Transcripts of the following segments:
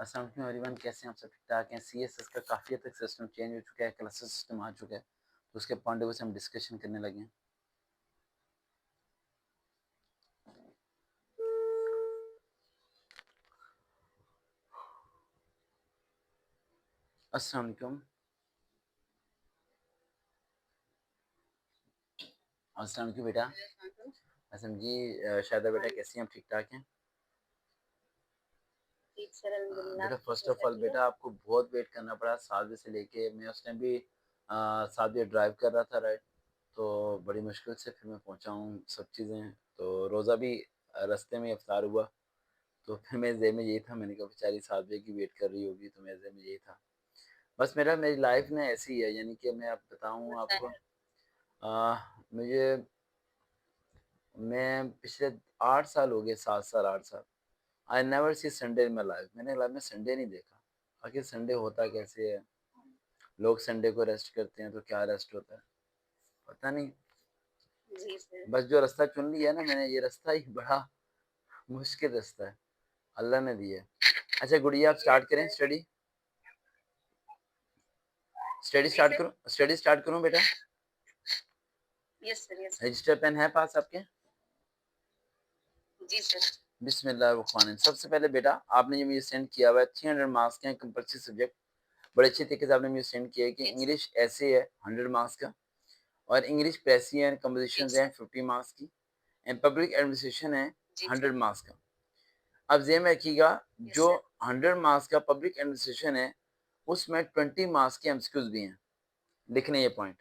अस्सलाम वालेकुम एवरीवन, कैसे हैं आप सब? ठीक-ठाक हैं? सीएसएस का काफ़ी हद तक सिस्टम चेंज हो चुका है, क्लासेस सिस्टम आ चुका है, तो उसके पॉइंट ऑफ व्यू से हम डिस्कशन करने लगे हैं। अस्सलाम वालेकुम। अस्सलाम वालेकुम बेटा। असलम जी, शाहिदा बेटा कैसी हैं आप? ठीक-ठाक हैं? बेटा फर्स्ट ऑफ ऑल बेटा आपको बहुत वेट करना पड़ा 7 बजे से लेके। मैं उस टाइम भी 7 बजे ड्राइव कर रहा था, राइट? तो बड़ी मुश्किल से फिर मैं पहुँचा हूँ सब चीज़ें। तो रोज़ा भी रास्ते में इफ्तार हुआ, तो फिर मेरे ज़हन में यही था, मैंने कहा बेचारी 7 बजे की वेट कर रही होगी, तो मेरे ज़हन में यही था। बस मेरी लाइफ़ ना ऐसी है, यानी कि मैं अब बताऊँ आपको, मुझे मैं पिछले 8 साल हो गए, 7 साल 8 साल। I never see Sunday in my life. मैंने लाइफ़ में संडे नहीं देखा। आखिर संडे होता कैसे है? लोग संडे को रेस्ट करते हैं, तो क्या रेस्ट होता है? पता नहीं। जी सर। बस जो रास्ता चुन लिया ना मैंने, ये रास्ता ही बड़ा मुश्किल रास्ता है, अल्लाह ने दिया है। अच्छा गुड़िया, आप स्टार्ट करें स्टडी? स्टडी स्टार्ट करूँ बेटा? Yes sir, yes. Register pen है पास आपके? जी सर। बिस्मिल्लाहिर्रहमानिर्रहीम। सबसे पहले बेटा आपने जो मुझे सेंड किया हुआ है 300 मार्क्स के हैं कंपल्सरी सब्जेक्ट। बड़े अच्छे तरीके से आपने मुझे सेंड किया है कि इंग्लिश ऐसे है 100 मार्क्स का, और इंग्लिश प्रेसी एंड कंपोजिशंस हैं 50 मार्क्स की, एंड पब्लिक एडमिनिस्ट्रेशन है 100 मार्क्स का। अब ज़हन में रखिएगा, जो 100 मार्क्स का पब्लिक एडमिनिस्ट्रेशन है उसमें 20 मार्क्स के एमसीक्यूज भी हैं। लिखने ये पॉइंट।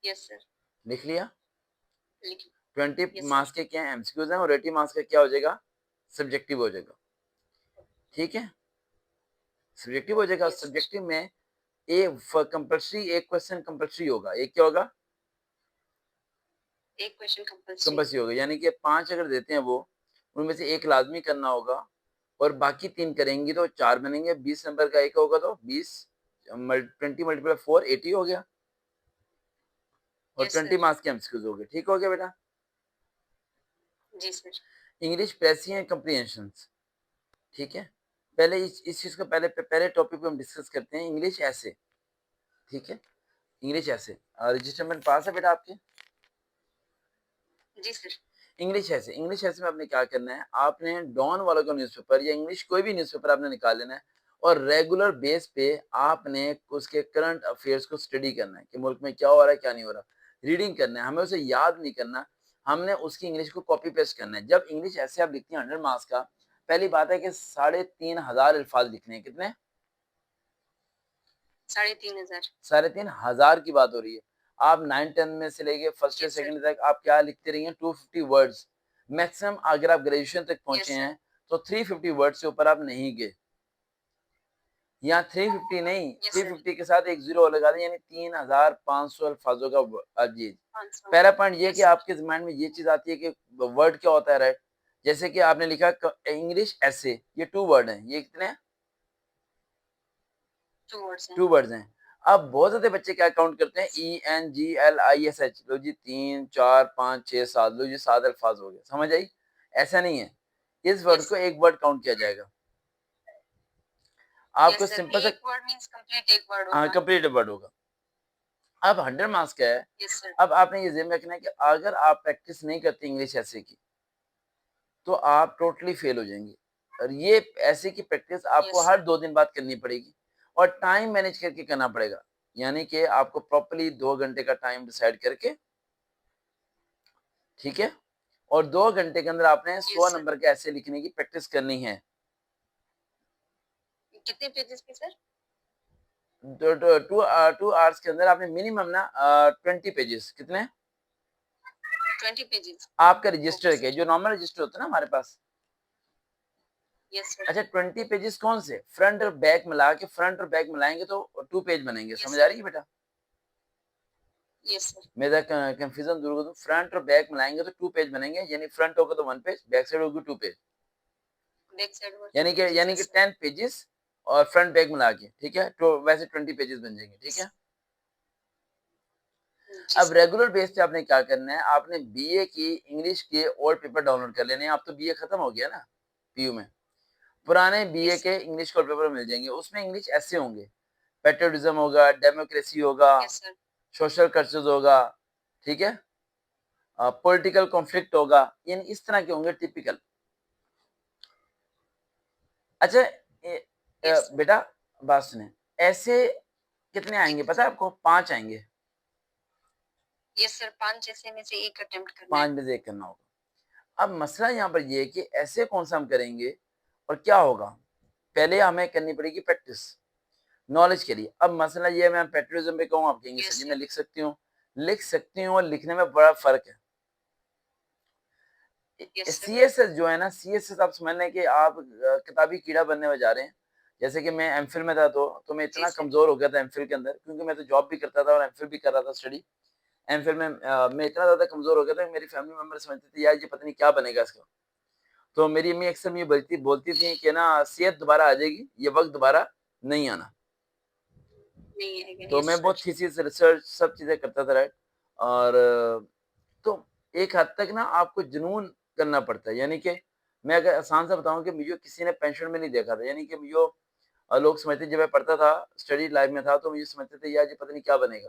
Yes sir. लिख लिया? 20 मार्क्स के क्या एमसीक्यूज हैं और 80 मार्क्स का क्या हो जाएगा? सब्जेक्टिव हो जाएगा। ठीक है? सब्जेक्टिव हो जाएगा। सब्जेक्टिव में कंपल्सरी एक क्वेश्चन कंपल्सरी होगा। एक क्या होगा? एक क्वेश्चन कंपल्सरी होगा, यानी कि 5 अगर देते हैं वो, उनमें से एक लाजमी करना होगा और बाकी 3 करेंगी तो 4 बनेंगे। 20 नंबर का एक होगा तो 20 20 मल्टीप्लाई 4 80 हो गया, और 20 मार्क्स के एमसीक्यूज हो गए। ठीक हो गया बेटा? जी sir. English precis and comprehensions. ठीक है? पहले इस चीज को पहले टॉपिक पे हम डिस्कस करते हैं। इंग्लिश ऐसे, ठीक है? इंग्लिश ऐसे रजिस्टरमेंट पास है बेटा आपके? जी सर। इंग्लिश ऐसे में आपने क्या करना है, आपने डॉन वालों का न्यूज़पेपर या इंग्लिश कोई भी न्यूज़पेपर आपने निकाल लेना है, और रेगुलर बेस पे आपने उसके करंट अफेयर्स को स्टडी करना है कि मुल्क में क्या हो रहा है क्या नहीं हो रहा। रीडिंग करना है, हमें उसे याद नहीं करना, हमने उसकी इंग्लिश को कॉपी पेस्ट करना है। जब इंग्लिश ऐसे आप लिखती हैं 100 मार्क्स का, पहली बात है कि 3,500 अल्फाज लिखने हैं। कितने? 3,500। 3,500 की बात हो रही है। आप 9-10 में से लेके फर्स्ट ईयर सेकंड तक आप क्या लिखते रही हैं? 250 वर्ड्स मैक्सिमम। अगर आप ग्रेजुएशन तक पहुंचे हैं तो 350 वर्ड से ऊपर आप नहीं गए। यहाँ 350 नहीं, 350 के साथ एक जीरो लगा दें, यानी 3,500 अल्फाजों का जी। पहला पॉइंट ये कि आपके माइंड में ये चीज आती है कि वर्ड क्या होता है, राइट? जैसे कि आपने लिखा इंग्लिश ऐसे, ये 2 वर्ड हैं। ये कितने हैं? 2 वर्ड्स हैं। अब बहुत ज्यादा बच्चे क्या काउंट करते हैं? ENGLISH। लो जी 3 4 5 6 7, लो जी 7 अल्फाज हो गए। समझ आई? ऐसा नहीं है, इस वर्ड को एक वर्ड काउंट किया जाएगा। आपको सिंपल सा वर्ड मींस कंप्लीट एक वर्ड होगा। हाँ, कंप्लीट वर्ड होगा। अब 100 मार्क्स का है। अब आपने ये ध्यान में रखना है कि अगर आप प्रैक्टिस नहीं करते इंग्लिश ऐसे की, तो आप टोटली फेल हो जाएंगे। और ये ऐसे की प्रैक्टिस आपको हर 2 दिन बाद करनी पड़ेगी, और टाइम मैनेज करके करना पड़ेगा। यानी कि आपको प्रॉपर्ली 2 घंटे का टाइम डिसाइड करके, ठीक है, और 2 घंटे के अंदर आपने 100 नंबर के ऐसे लिखने की प्रैक्टिस करनी है। कितने पेजेस की सर? 2 आवर्स के अंदर आपने मिनिमम ना 20 पेजेस। कितने? 20 पेजेस आपका रजिस्टर के, जो नॉर्मल रजिस्टर होता है ना हमारे पास। अच्छा 20 पेजेस कौन से? फ्रंट और बैक मिला के, फ्रंट और बैक मिलाएंगे तो 2 पेज बनेंगे। समझ आ रही है बेटा? Yes sir. मेरा कंफ्यूजन दूर कर दूं, फ्रंट और बैक मिलाएंगे तो 2 पेज बनेंगे, यानी फ्रंट होगा तो 1 पेज, बैक साइड होगी 2 पेज, बैक साइड यानी कि 10 पेजेस और फ्रंट बैक मिला के, ठीक है? तो वैसे 20 पेजेस बन जाएंगे। ठीक है? अब रेगुलर बेस पे आपने क्या करना है, आपने बीए की इंग्लिश के ओल्ड पेपर डाउनलोड कर लेने हैं। आप तो बीए खत्म हो गया ना पीयू में, पुराने बीए यस के इंग्लिश के पेपर मिल जाएंगे, उसमें इंग्लिश ऐसे होंगे, पेट्रियोटिज्म होगा, डेमोक्रेसी होगा, यस सर सोशल कल्चर होगा, ठीक है, पॉलिटिकल कॉन्फ्लिक्ट होगा, यानी इस तरह के होंगे टिपिकल। अच्छा यस सर बेटा बात सुने, ऐसे कितने जी आएंगे पता है आपको? 5 आएंगे। यस सर 5 जैसे में से एक अटेम्प्ट करना 5 है में से एक करना होगा। अब मसला यहाँ पर ये है कि ऐसे कौन सा हम करेंगे और क्या होगा? पहले हमें करनी पड़ेगी प्रैक्टिस नॉलेज के लिए। अब मसला ये है, मैं पेट्रियटिज्म पे कहूँ, आप कहेंगे सर यस जी मैं सर लिख सकती हूँ और लिखने में बड़ा फर्क है। यस सर सीएसएस जो है ना, सीएसएस आप समझ लें कि आप किताबी कीड़ा बनने में जा रहे हैं। जैसे कि मैं एमफिल में था तो मैं जी इतना सर कमजोर हो गया था एमफिल के अंदर, क्योंकि मैं तो जॉब भी करता था और एमफिल भी कर रहा था स्टडी। एमफिल में मैं इतना ज्यादा कमजोर हो गया था कि मेरी फैमिली मेंबर समझते थे यार ये पता नहीं क्या बनेगा इसका। तो मेरी अम्मी अक्सर मुझे बोलती थी कि ना सेहत दोबारा आ जाएगी, ये वक्त दोबारा नहीं आना। नहीं आएगा तो यस मैं सर बहुत थीसिस रिसर्च सब चीजें करता था, राइट। और तो एक हद तक ना आपको जुनून करना पड़ता है, यानी कि मैं अगर आसान सा बताऊं कि मुझे किसी ने पेंशन में नहीं देखा था, यानी कि मुझे लोग समझते, जब मैं पढ़ता था स्टडी लाइफ में था तो मुझे समझते थे यार ये पता नहीं क्या बनेगा,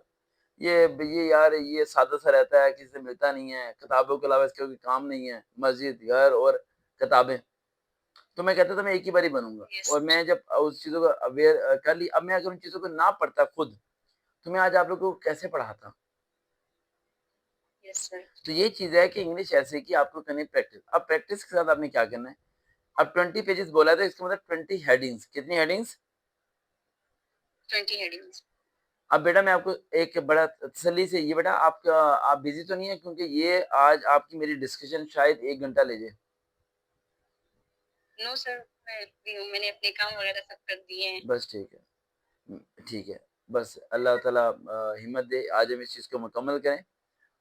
ये यार ये सादा सा रहता है, किसी से मिलता नहीं है, किताबों के अलावा इसका कोई काम नहीं है, मस्जिद घर और किताबें। तो मैं कहता था मैं एक ही बार ही बनूंगा। यस और मैं जब उस चीजों को अवेयर कर ली, अब मैं अगर उन चीजों को ना पढ़ता खुद, तो मैं आज आप लोगों को कैसे पढ़ाता? यस सर तो ये चीज है कि इंग्लिश ऐसे कि आपको करनी प्रैक्टिस। अब प्रैक्टिस के साथ आपने क्या करना है? अब 20 पेजेस बोला था, इसका मतलब 20 हेडिंग्स। कितनी हेडिंग्स? 20 हेडिंग्स अब बेटा मैं आपको एक बड़ा तसल्ली से, ये बेटा आपका आप बिजी तो नहीं है? क्योंकि ये आज आपकी मेरी डिस्कशन शायद 1 घंटा ले जाए। नो सर मैं फ्री हूँ मैंने अपने काम वगैरह सब कर दिए हैं बस ठीक है। ठीक है। बस अल्लाह ताला हिम्मत दे, आज हम इस चीज़ को मुकम्मल करें।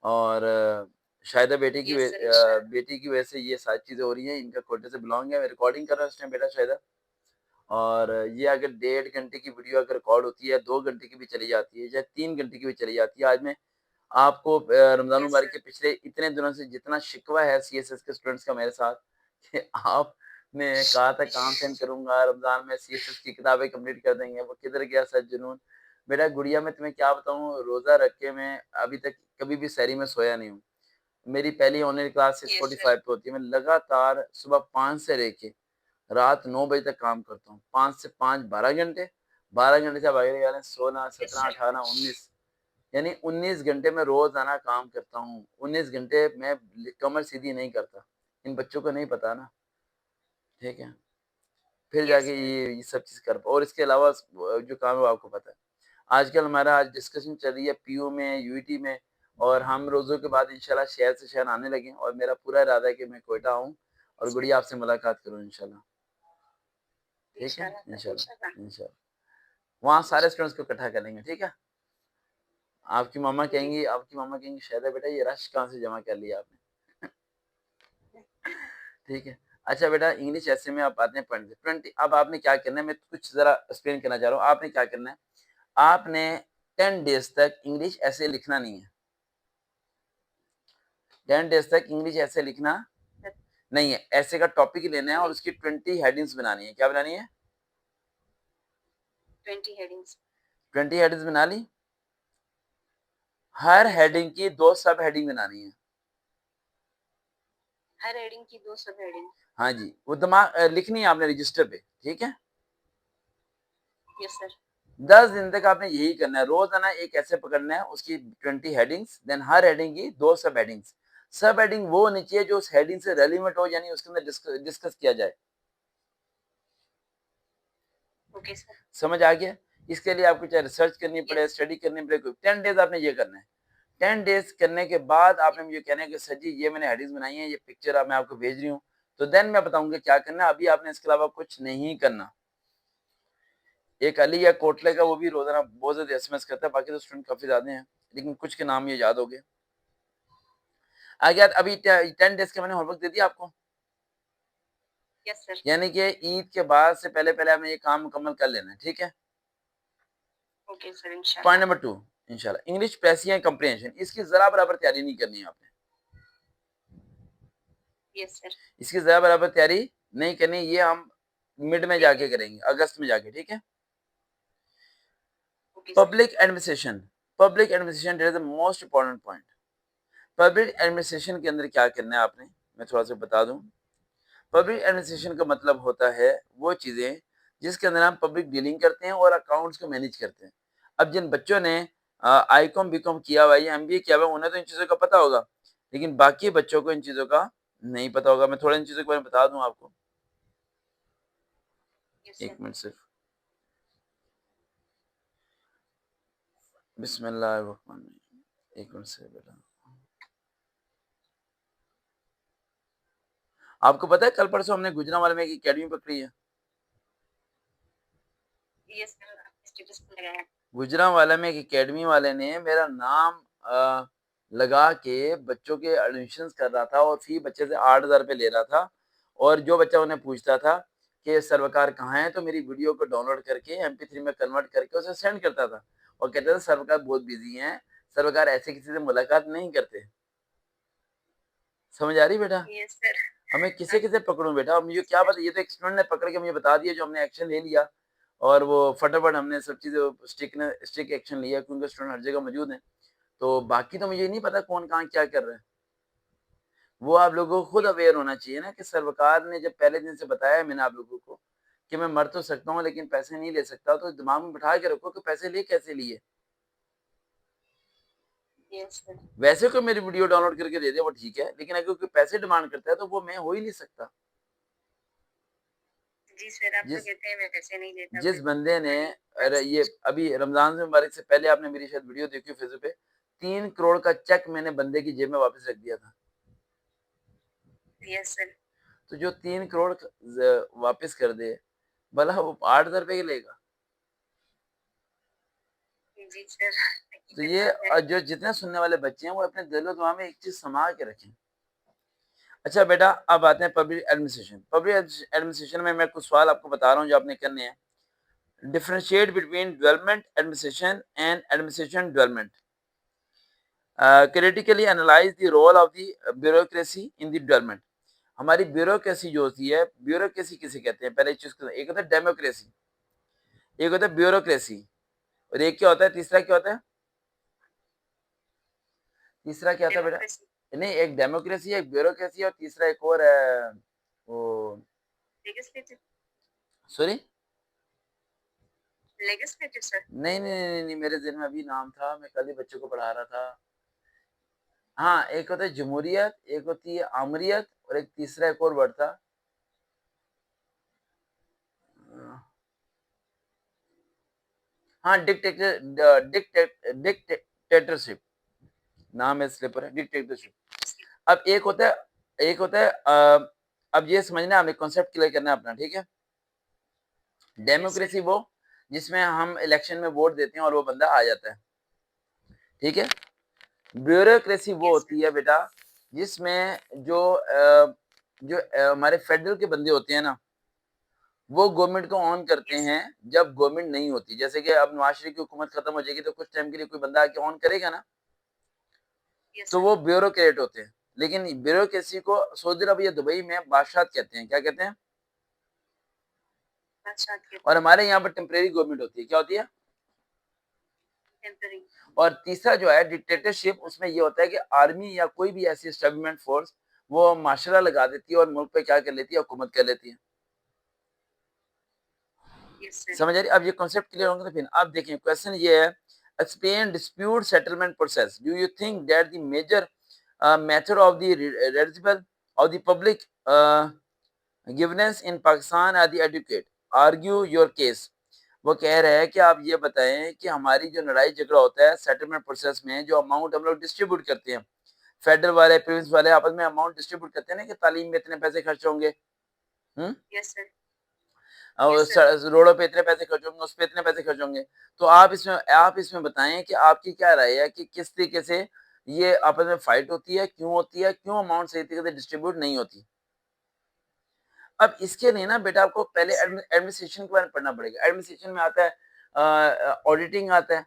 और शायद यस सर इंशाल्लाह बेटी की वजह से ये सारी चीज़ें हो रही हैं, इनका कोटे से बिलोंग है। मैं रिकॉर्डिंग कर रहा हूँ इस टाइम बेटा शायद। और ये अगर 1.5 घंटे की वीडियो अगर रिकॉर्ड होती है, 2 घंटे की भी चली जाती है या 3 घंटे की भी चली जाती है, आज मैं आपको रमज़ान यस मुबारक सर के पिछले इतने दिनों से जितना शिकवा है सीएसएस के स्टूडेंट्स का मेरे साथ, कि आपने कहा था काम सेंड करूँगा, रमज़ान में सीएसएस की किताबें कंप्लीट कर देंगे, वो किधर गया सच जुनून? बेटा गुड़िया मैं तुम्हें क्या बताऊँ, रोज़ा रख के मैं अभी तक कभी भी सहरी में सोया नहीं हूँ। मेरी पहली ऑनलाइन क्लास यस सर 6:45 पे होती है। मैं लगातार सुबह 5 से लेके रात 9 बजे तक काम करता हूँ। 5 से 5 12 घंटे, 12 घंटे से अब आगे निकालें 16, यस 17, सर 18, 19, यानी 19 घंटे मैं रोज़ाना काम करता हूँ। 19 घंटे मैं कमर सीधी नहीं करता। इन बच्चों को नहीं पता ना, ठीक है? फिर यस जाके सर ये सब चीज़ कर पाओ। और इसके अलावा जो काम है वो आपको पता है। आजकल हमारा आज डिस्कशन चल रही है पीयू में, यूईटी में, और हम रोज़ों के बाद इंशाल्लाह शहर से शहर आने लगे हैं और मेरा पूरा इरादा है कि मैं क्वेटा आऊँ और सर गुड़िया आपसे मुलाकात करूँ इंशाल्लाह। ठीक है? इंशाल्लाह सर इंशाल्लाह इंशाल्लाह, इंशाल्लाह। वहाँ सारे इंशाल्लाह स्टूडेंट्स को इकट्ठा करेंगे, ठीक है? जी आपकी मम्मा कहेंगी शायद बेटा ये रश कहाँ से जमा कर लिया आपने? ठीक है। अच्छा बेटा इंग्लिश ऐसे में आप आते हैं पढ़ने। 20 अब आपने क्या करना है, मैं कुछ ज़रा एक्सप्लेन करना चाह रहा हूँ। आपने क्या करना है, आपने 10 डेज़ तक इंग्लिश ऐसे लिखना नहीं है। 10 डेज़ तक इंग्लिश ऐसे लिखना सर नहीं है। ऐसे का टॉपिक लेना है और नहीं उसकी 20 हेडिंग्स बनानी है। क्या बनानी है? 20 हेडिंग्स 20 हेडिंग्स बना ली। हर यस सर हेडिंग की 2 सब हेडिंग बनानी है। हर हेडिंग की 2 सब हेडिंग हाँ जी, वो लिखनी है आपने रजिस्टर पे, ठीक है? यस सर 10 दिन तक आपने यही करना है। रोज़ाना एक ऐसे पकड़ना है, उसकी 20 हेडिंग्स, देन हर हेडिंग की 2 सब हेडिंग्स। सब हेडिंग वो होनी चाहिए जो उस हेडिंग से रेलेवेंट हो, यानी उसके अंदर डिस्कस किया जाए। ओके सर समझ आ गया? इसके लिए आपको चाहे रिसर्च करनी पड़े, यस स्टडी करनी पड़े, कोई 10 डेज़ आपने ये करना है। 10 डेज़ करने के बाद आपने मुझे कहना है कि सर जी ये मैंने हेडिंग्स बनाई हैं, ये पिक्चर अब मैं आपको भेज रही हूँ। तो देन मैं बताऊँगा क्या करना है। अभी आपने इसके अलावा कुछ नहीं करना। एक अली या ओके कोटले का सर वो भी रोज़ाना बहुत ज़्यादा एसएमएस करता है, बाकी तो स्टूडेंट काफ़ी ज़्यादा हैं, लेकिन कुछ के नाम ये याद हो गए। आगे अभी 10 डेज़ का मैंने होमवर्क दे दिया आपको, यस सर यानी कि ईद के बाद से पहले-पहले हमें ये काम मुकम्मल कर लेना है, ठीक है? ओके सर पॉइंट इंशाल्लाह नंबर 2 इंशाल्लाह इंग्लिश प्रेसिंग कम्प्रीहेंशन, इसकी ज़रा बराबर तैयारी नहीं करनी है आपने। यस सर इसकी ज़रा बराबर तैयारी नहीं करनी, ये हम मिड में जाके करेंगे, अगस्त में जाके, ठीक है। Okay sir. Public administration, public administration is the most important point. Public administration के अंदर क्या करना है आपने, मैं थोड़ा सा बता दूं। पब्लिक एडमिनिस्ट्रेशन का मतलब होता है वो चीजें जिसके अंदर हम पब्लिक डीलिंग करते हैं और अकाउंट्स को मैनेज करते हैं। अब जिन बच्चों ने आईकॉम बीकॉम किया हुआ है या एमबीए किया हुआ है उन्हें तो इन चीजों का पता होगा, लेकिन बाकी बच्चों को इन चीजों का नहीं पता होगा। मैं थोड़ा इन चीजों के बारे में बता दूं आपको, यस एक सर। मिनट सिर्फ। बिस्मिल्लाहिर्रहमानिर्रहीम, एक मिनट से बेटा। आपको पता है कल परसों हमने गुजरांवाले में एक अकेडमी पकड़ी है। यस सर, आपने स्टेटस पे लगाया। गुजरांवाला में एक अकेडमी वाले ने मेरा नाम लगा के बच्चों के एडमिशन्स कर रहा था और फी बच्चे से 8,000 रुपये ले रहा था। और जो बच्चा उन्हें पूछता था कि सर्वकार कहाँ है, तो मेरी वीडियो को डाउनलोड करके MP3 में कन्वर्ट करके उसे सेंड करता था और कहता था सर्वकार बहुत बिजी हैं, सर्वकार ऐसे किसी से मुलाकात नहीं करते। समझ आ रही बेटा? Yes sir. हमें किसे किसे पकड़ूं बेटा, अब मुझे क्या पता, ये तो एक स्टूडेंट ने पकड़ के मुझे बता दिया जो हमने एक्शन ले लिया और वो फटाफट हमने सब चीजें स्ट्रिक्ट एक्शन लिया क्योंकि स्टूडेंट हर जगह मौजूद हैं। तो बाकी तो मुझे नहीं पता कौन कहाँ क्या कर रहा है। वो आप लोगों को खुद यस अवेयर होना चाहिए ना कि सरकार ने जब पहले दिन से बताया है मैंने आप लोगों को कि मैं मर तो सकता हूँ लेकिन पैसे नहीं ले सकता, तो दिमाग में बिठा के रखो कि पैसे ले कैसे लिए। Yes sir. वैसे कोई मेरी वीडियो डाउनलोड करके दे दे वो ठीक है, लेकिन अगर कोई पैसे डिमांड करता है तो वो मैं हो ही नहीं सकता। जी सर, आप तो जिस कहते हैं मैं पैसे नहीं देता जिस बट बंदे ने, बड़ी अरे ये अभी रमजान से मुबारक से पहले आपने मेरी शायद वीडियो देखी हो फेसबुक पे, 3 करोड़ का चेक मैंने बंदे की जेब में वापस रख दिया था। Yes sir. तो जो 3 करोड़ वापस कर दे, भला वो 8,000 रुपये लेगा। जी सर, तो हकीकत ये तो है। जो जितने सुनने वाले बच्चे हैं वो अपने दिलो दिमाग में एक चीज संभाल के रखें। अच्छा बेटा, अब आते हैं पब्लिक एडमिनिस्ट्रेशन। पब्लिक एडमिनिस्ट्रेशन में मैं कुछ सवाल आपको बता रहा हूँ जो आपने करने हैं। Differentiate between development administration and administration development. Critically analyse the role of the bureaucracy in the development. हमारी ब्यूरोक्रेसी जो होती है, ब्यूरोक्रेसी किसे कहते हैं, पहले चीज एक होता है डेमोक्रेसी, एक होता है ब्यूरोक्रेसी, और एक क्या होता है, तीसरा क्या होता है, तीसरा क्या होता है बेटा? डेमोक्रेसी। नहीं, एक डेमोक्रेसी है, एक ब्यूरोक्रेसी है और तीसरा एक और है वो, लेजिस्लेटिव। Sorry, legislative sir. नहीं नहीं नहीं नहीं, मेरे ज़हन में अभी नाम था, मैं कल ही बच्चों को पढ़ा रहा था। हाँ, एक होता है जमहूरियत, एक होती है आमरियत और एक तीसरा एक और वर्ड था। हाँ, डिक्टेटरशिप नाम है, इसके ऊपर है डिक्टेटरशिप। अब एक होता है अब ये समझना, हमें कॉन्सेप्ट क्लियर करना है अपना, ठीक है। Yes sir. डेमोक्रेसी वो जिसमें हम इलेक्शन में वोट देते हैं और वो बंदा आ जाता है, ठीक है। ब्यूरोक्रेसी वो यस सर। होती है बेटा जिसमें जो हमारे फेडरल के बंदे होते हैं ना, वो गवर्नमेंट को ऑन करते यस। हैं जब गवर्नमेंट नहीं होती। जैसे कि अब नवाज शरीफ की हुकूमत खत्म हो जाएगी तो कुछ टाइम के लिए कोई बंदा आके ऑन करेगा ना, यस तो सर। वो ब्यूरोक्रेट होते हैं। लेकिन ब्यूरोक्रेसी को सऊदी अरब या दुबई में बादशाह कहते हैं, क्या कहते हैं? अच्छा और कहते हैं। हमारे यहाँ पर टेम्परेरी गवर्नमेंट होती है, क्या होती है? टेम्पररी। और तीसरा जो है डिक्टेटरशिप, उसमें ये होता है कि आर्मी या कोई भी ऐसी एस्टेब्लिशमेंट फोर्स वो माशरा लगा देती है और मुल्क पे क्या कर लेती है, हुकूमत कर लेती है। Yes sir. समझ आ रही? अब ये कॉन्सेप्ट क्लियर होंगे तो फिर आप देखें, क्वेश्चन ये है, explain dispute settlement process. Do you think that the major method of the रेजिबल of the public governance in Pakistan are the educate, argue your case. वो कह रहे हैं कि आप ये बताएं कि हमारी जो लड़ाई झगड़ा होता है सेटलमेंट प्रोसेस में, जो अमाउंट हम लोग डिस्ट्रीब्यूट करते हैं, फेडरल वाले प्रोविंस वाले आपस में अमाउंट डिस्ट्रीब्यूट करते हैं ना कि तालीम में इतने पैसे खर्च होंगे, हम्म, यस सर। और यस सर। रोडों पे इतने पैसे खर्च होंगे, उस पे इतने पैसे खर्च होंगे। तो आप इसमें बताएं कि आपकी क्या राय है कि किस तरीके से ये आपस में फाइट होती है, क्यों अमाउंट सही तरीके से डिस्ट्रीब्यूट नहीं होती। अब इसके लिए ना बेटा आपको पहले यस सर। एडमिनिस्ट्रेशन के बारे में पढ़ना पड़ेगा। एडमिनिस्ट्रेशन में आता है ऑडिटिंग आता है,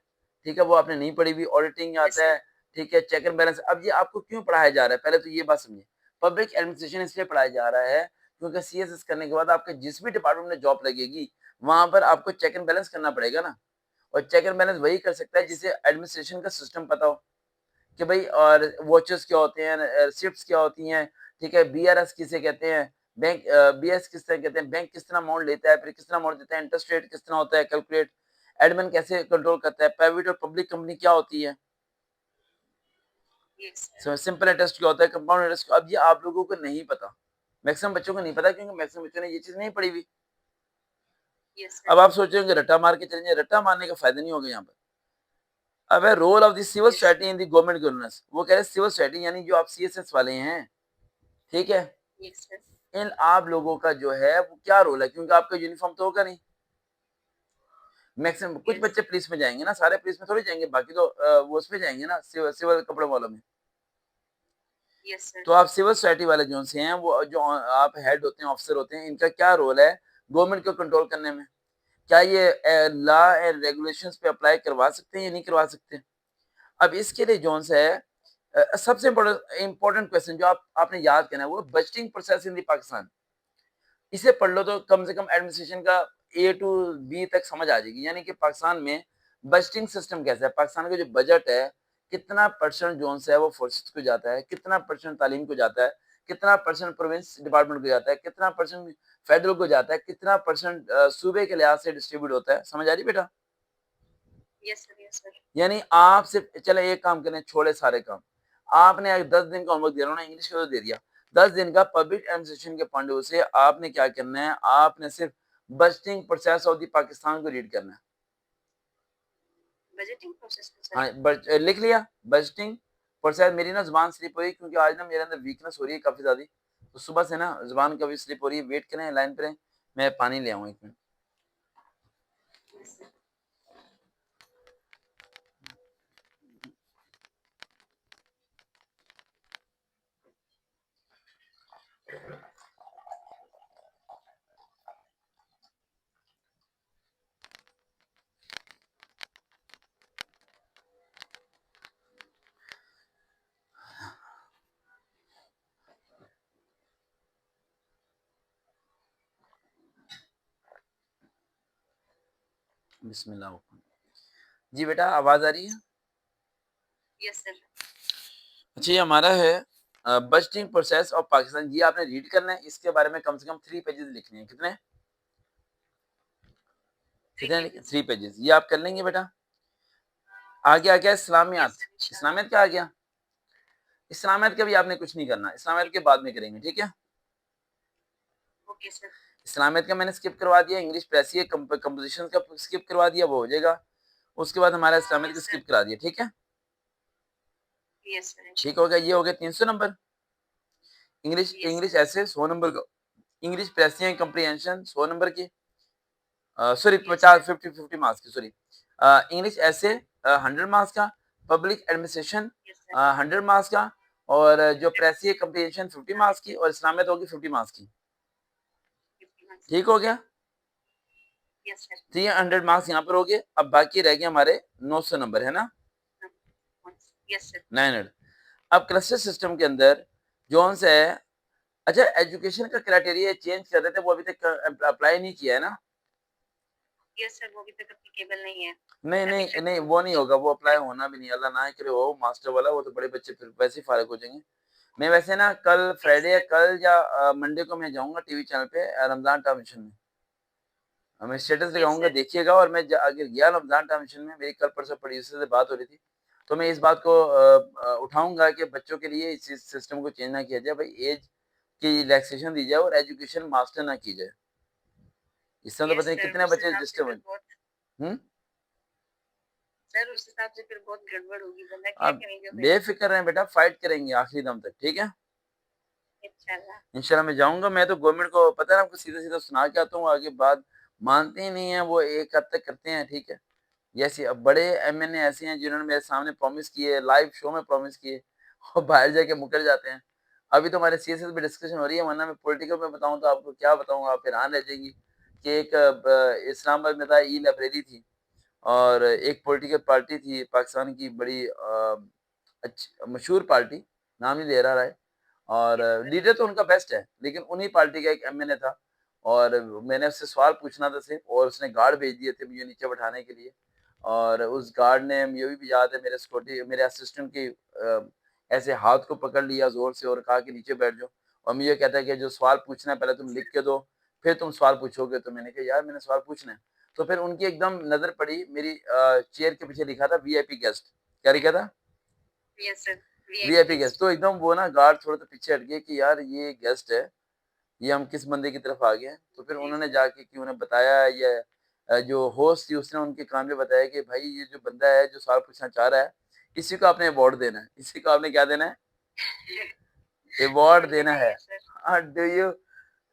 ठीक है, वो आपने नहीं पढ़ी हुई। ऑडिटिंग यस आता सर। है, ठीक है, चेक एंड बैलेंस। अब ये आपको क्यों पढ़ाया जा रहा है, पहले तो ये बात समझिए। पब्लिक एडमिनिस्ट्रेशन इसलिए पढ़ाया जा रहा है क्योंकि सीएसएस करने के बाद आपके जिस भी डिपार्टमेंट में जॉब लगेगी, वहाँ पर आपको चेक एंड बैलेंस करना पड़ेगा ना, और चेक एंड बैलेंस वही कर सकता है यस, जिसे एडमिनिस्ट्रेशन का सिस्टम पता हो कि भाई और वॉचेस क्या होते हैं, रिसिप्ट्स क्या होती हैं, ठीक है, बीआरएस किसे कहते हैं, बैंक बीएस किस तरह कहते हैं, बैंक किस तरह अमाउंट लेता है, फिर किस तरह अमाउंट देता है, इंटरेस्ट रेट किस तरह होता है कैलकुलेट, एडमिन कैसे कंट्रोल करता है, प्राइवेट और पब्लिक कंपनी क्या होती है, यस सर, सिंपल इंटरेस्ट क्या होता है, कंपाउंड इंटरेस्ट। अब ये आप लोगों को नहीं पता, मैक्सिमम बच्चों को नहीं पता, क्योंकि मैक्सिमम बच्चों ने ये चीज नहीं पढ़ी हुई। यस अब सर, आप सोचेंगे रट्टा मार के चलेंगे, रट्टा मारने का फायदा नहीं होगा यहाँ पर। अब है role of the civil yes society in the government governance, वो कह रहे हैं सिविल सोसाइटी यानी जो आप सीएसएस वाले हैं, ठीक है, यस सर, इन आप लोगों का जो है वो क्या रोल है, क्योंकि आपका यूनिफॉर्म तो होगा नहीं। मैक्सिमम कुछ यस, बच्चे पुलिस में जाएंगे ना, सारे पुलिस में थोड़ी जाएंगे, बाकी तो वो उसमें जाएंगे ना, सिविल कपड़ों वालों में। यस सर, तो आप सिविल सोसाइटी वाले जो से हैं, वो जो आप हेड होते हैं, ऑफिसर होते हैं, इनका क्या रोल है गवर्नमेंट को कंट्रोल करने में? क्या ये लॉ एंड रेगुलेशंस पे अप्लाई करवा सकते हैं या नहीं करवा सकते? अब इसके लिए जोन से है सबसे इम्पोर्टेंट क्वेश्चन जो आपने याद करना है, वो budgeting process in the Pakistan. इसे पढ़ लो तो कम से कम एडमिनिस्ट्रेशन का ए टू बी तक समझ आ जाएगी, यानी कि पाकिस्तान में बजटिंग सिस्टम कैसा है, पाकिस्तान का जो बजट है, कितना परसेंट जोन से है वो फोर्सेस को जाता है, कितना परसेंट तालीम को जाता है, कितना परसेंट प्रोविंस डिपार्टमेंट को जाता है, कितना परसेंट फेडरल को जाता है, कितना परसेंट सूबे के लिहाज से डिस्ट्रीब्यूट होता है। समझ आ रही बेटा? यस सर, यस सर, यानी आप सिर्फ चले एक काम करें, छोड़े सारे काम, आपने 10 दिन का होमवर्क दे रहा हूँ ना, इंग्लिश का तो दे दिया, 10 दिन का पब्लिक एडमिनिस्ट्रेशन के पॉइंट ऑफ व्यू से आपने क्या करना है, आपने सिर्फ budgeting process of the Pakistan को रीड करना है। बजटिंग प्रोसेस में सर, हाँ, लिख लिया बजटिंग प्रोसेस। मेरी ना जुबान स्लिप हो रही है, क्योंकि आज ना मेरे अंदर वीकनेस हो रही है काफी ज्यादा, तो सुबह से ना जुबान कभी स्लिप हो रही है। वेट करें लाइन पे रहें, मैं पानी ले आऊँ 1 मिनट। यस सर, बिस्मिल्लाह। जी बेटा, आवाज आ रही है? यस सर, अच्छा, ये हमारा है बजटिंग प्रोसेस ऑफ पाकिस्तान, ये आपने रीड करना है। इसके बारे में कम से कम 3 पेजेस लिखने हैं। कितने 3 लिखे? पेजेस, 3 पेजेस, ये आप कर लेंगे बेटा। आगे आ गया यस इस्लामियात। सर, इंशाल्लाह, इस्लामियात क्या आ गया? इस्लामियात का भी आपने कुछ नहीं करना, इस्लामियात के बाद में करेंगे, ठीक है। ओके सर, इस्लामियत का मैंने स्किप करवा दिया, इंग्लिश प्रेसी कंपोजिशन का स्किप करवा दिया, वो हो जाएगा। उसके बाद हमारा इस्लामियत का यस सर, स्किप करा दिया, ठीक है। यस सर, ठीक हो इंशाल्लाह, गया, ये हो गया 300 number. English yes English sir, ऐसे 100 नंबर का, English precis and comprehension 100 number की, सॉरी यस 50 सर, 50 मार्क्स की, सॉरी। इंग्लिश ऐसे 100 मार्क्स का, public administration yes sir, 100 marks का, और जो 100 प्रेसी है कंप्रीहेंशन 50 मार्क्स की, और इस्लामियत होगी 50 मार्क्स की। 50 मार्क्स, ठीक हो गया। यस सर, 300 मार्क्स यहाँ पर हो गए। अब बाकी रह गए हमारे 900 नंबर, है ना, यस सर, 900। अब क्लस्टर सिस्टम के अंदर जोन से है, अच्छा एजुकेशन का क्राइटेरिया चेंज कर रहे थे, वो अभी तक अप्लाई नहीं किया है ना? यस सर, वो अभी तक एप्लीकेबल नहीं है, नहीं अभी नहीं तक नहीं, वो नहीं होगा, वो अप्लाई होना भी नहीं, अल्लाह ना करे हो मास्टर वाला, वो तो बड़े बच्चे फिर वैसे ही फारिग हो जाएंगे। मैं वैसे ना कल यस फ्राइडे, सर, कल या मंडे को मैं जाऊंगा टीवी चैनल पे रमजान टाइम मिशन में, मैं स्टेटस यस लगाऊंगा, सर, देखिएगा। और मैं अगर गया रमजान टाइम मिशन में, मेरी कल परसों प्रोड्यूसर से बात हो रही थी, तो मैं इस बात को उठाऊंगा कि बच्चों के लिए इस सिस्टम को चेंज ना किया जाए, भाई एज की रिलैक्सेशन दी जाए और एजुकेशन मास्टर ना की जाए। इस तरह तो यस पता नहीं सर, कितने उस बच्चे हिसाब से डिस्टर्ब फिर हैं। बहुत, हम्म। सर उस हिसाब से फिर बहुत गड़बड़ होगी, बंदा क्या आप करेगा फिर? बेफिक्र रहें बेटा, फाइट करेंगे आखिरी दम तक, ठीक है। इंशाल्लाह, इंशाल्लाह मैं जाऊंगा, मैं तो गवर्नमेंट को पता है ना, आपको सीधा सीधा सुना के आता हूँ, आगे बात मानते ही नहीं है वो, एक हद तक करते हैं, ठीक है। जैसे अब बड़े एमएनए ऐसे हैं जिन्होंने मेरे सामने प्रॉमिस किए, लाइव शो में प्रॉमिस किए, और बाहर जाके मुकर जाते हैं। अभी तो हमारे सीएसएस पे डिस्कशन हो रही है, वरना मैं पॉलिटिकल में बताऊं तो आपको क्या बताऊं, आप हैरान रह जाएंगी कि एक इस्लामाबाद में था, ई लाइब्रेरी थी, और एक पॉलिटिकल पार्टी थी पाकिस्तान की, बड़ी अच्छी मशहूर पार्टी, नाम नहीं ले रहा है, और लीडर तो उनका बेस्ट है, लेकिन उन्हीं पार्टी का एक एमएनए था और मैंने उससे सवाल पूछना था सिर्फ, और उसने गार्ड भेज दिए थे मुझे नीचे बैठाने के लिए। और उस गार्ड ने, मुझे भी याद है, मेरे असिस्टेंट के ऐसे हाथ को पकड़ लिया ज़ोर से और कहा कि नीचे बैठ जाओ, और मुझे कहता है कि जो सवाल पूछना है पहले तुम लिख के दो, फिर तुम सवाल पूछोगे। तो मैंने कहा यार मैंने सवाल पूछना है। तो फिर उनकी एकदम नज़र पड़ी मेरी चेयर के पीछे लिखा था वीआईपी गेस्ट। क्या लिखा था? Yes sir, VIP VIP guest. Guest. तो एकदम वो ना गार्ड थोड़ा सा पीछे हट गए कि यार ये गेस्ट है, ये हम किस बंदे की तरफ आ गए हैं। तो फिर जी उन्होंने सर। जाके कि उन्हें बताया, ये जो होस्ट थी उसने उनके कान में बताया कि भाई ये जो बंदा है जो सवाल पूछना चाह रहा है, इसी को आपने अवार्ड देना है, इसी को आपने क्या देना है, अवार्ड अवार्ड देना देना है। है सर। डू यू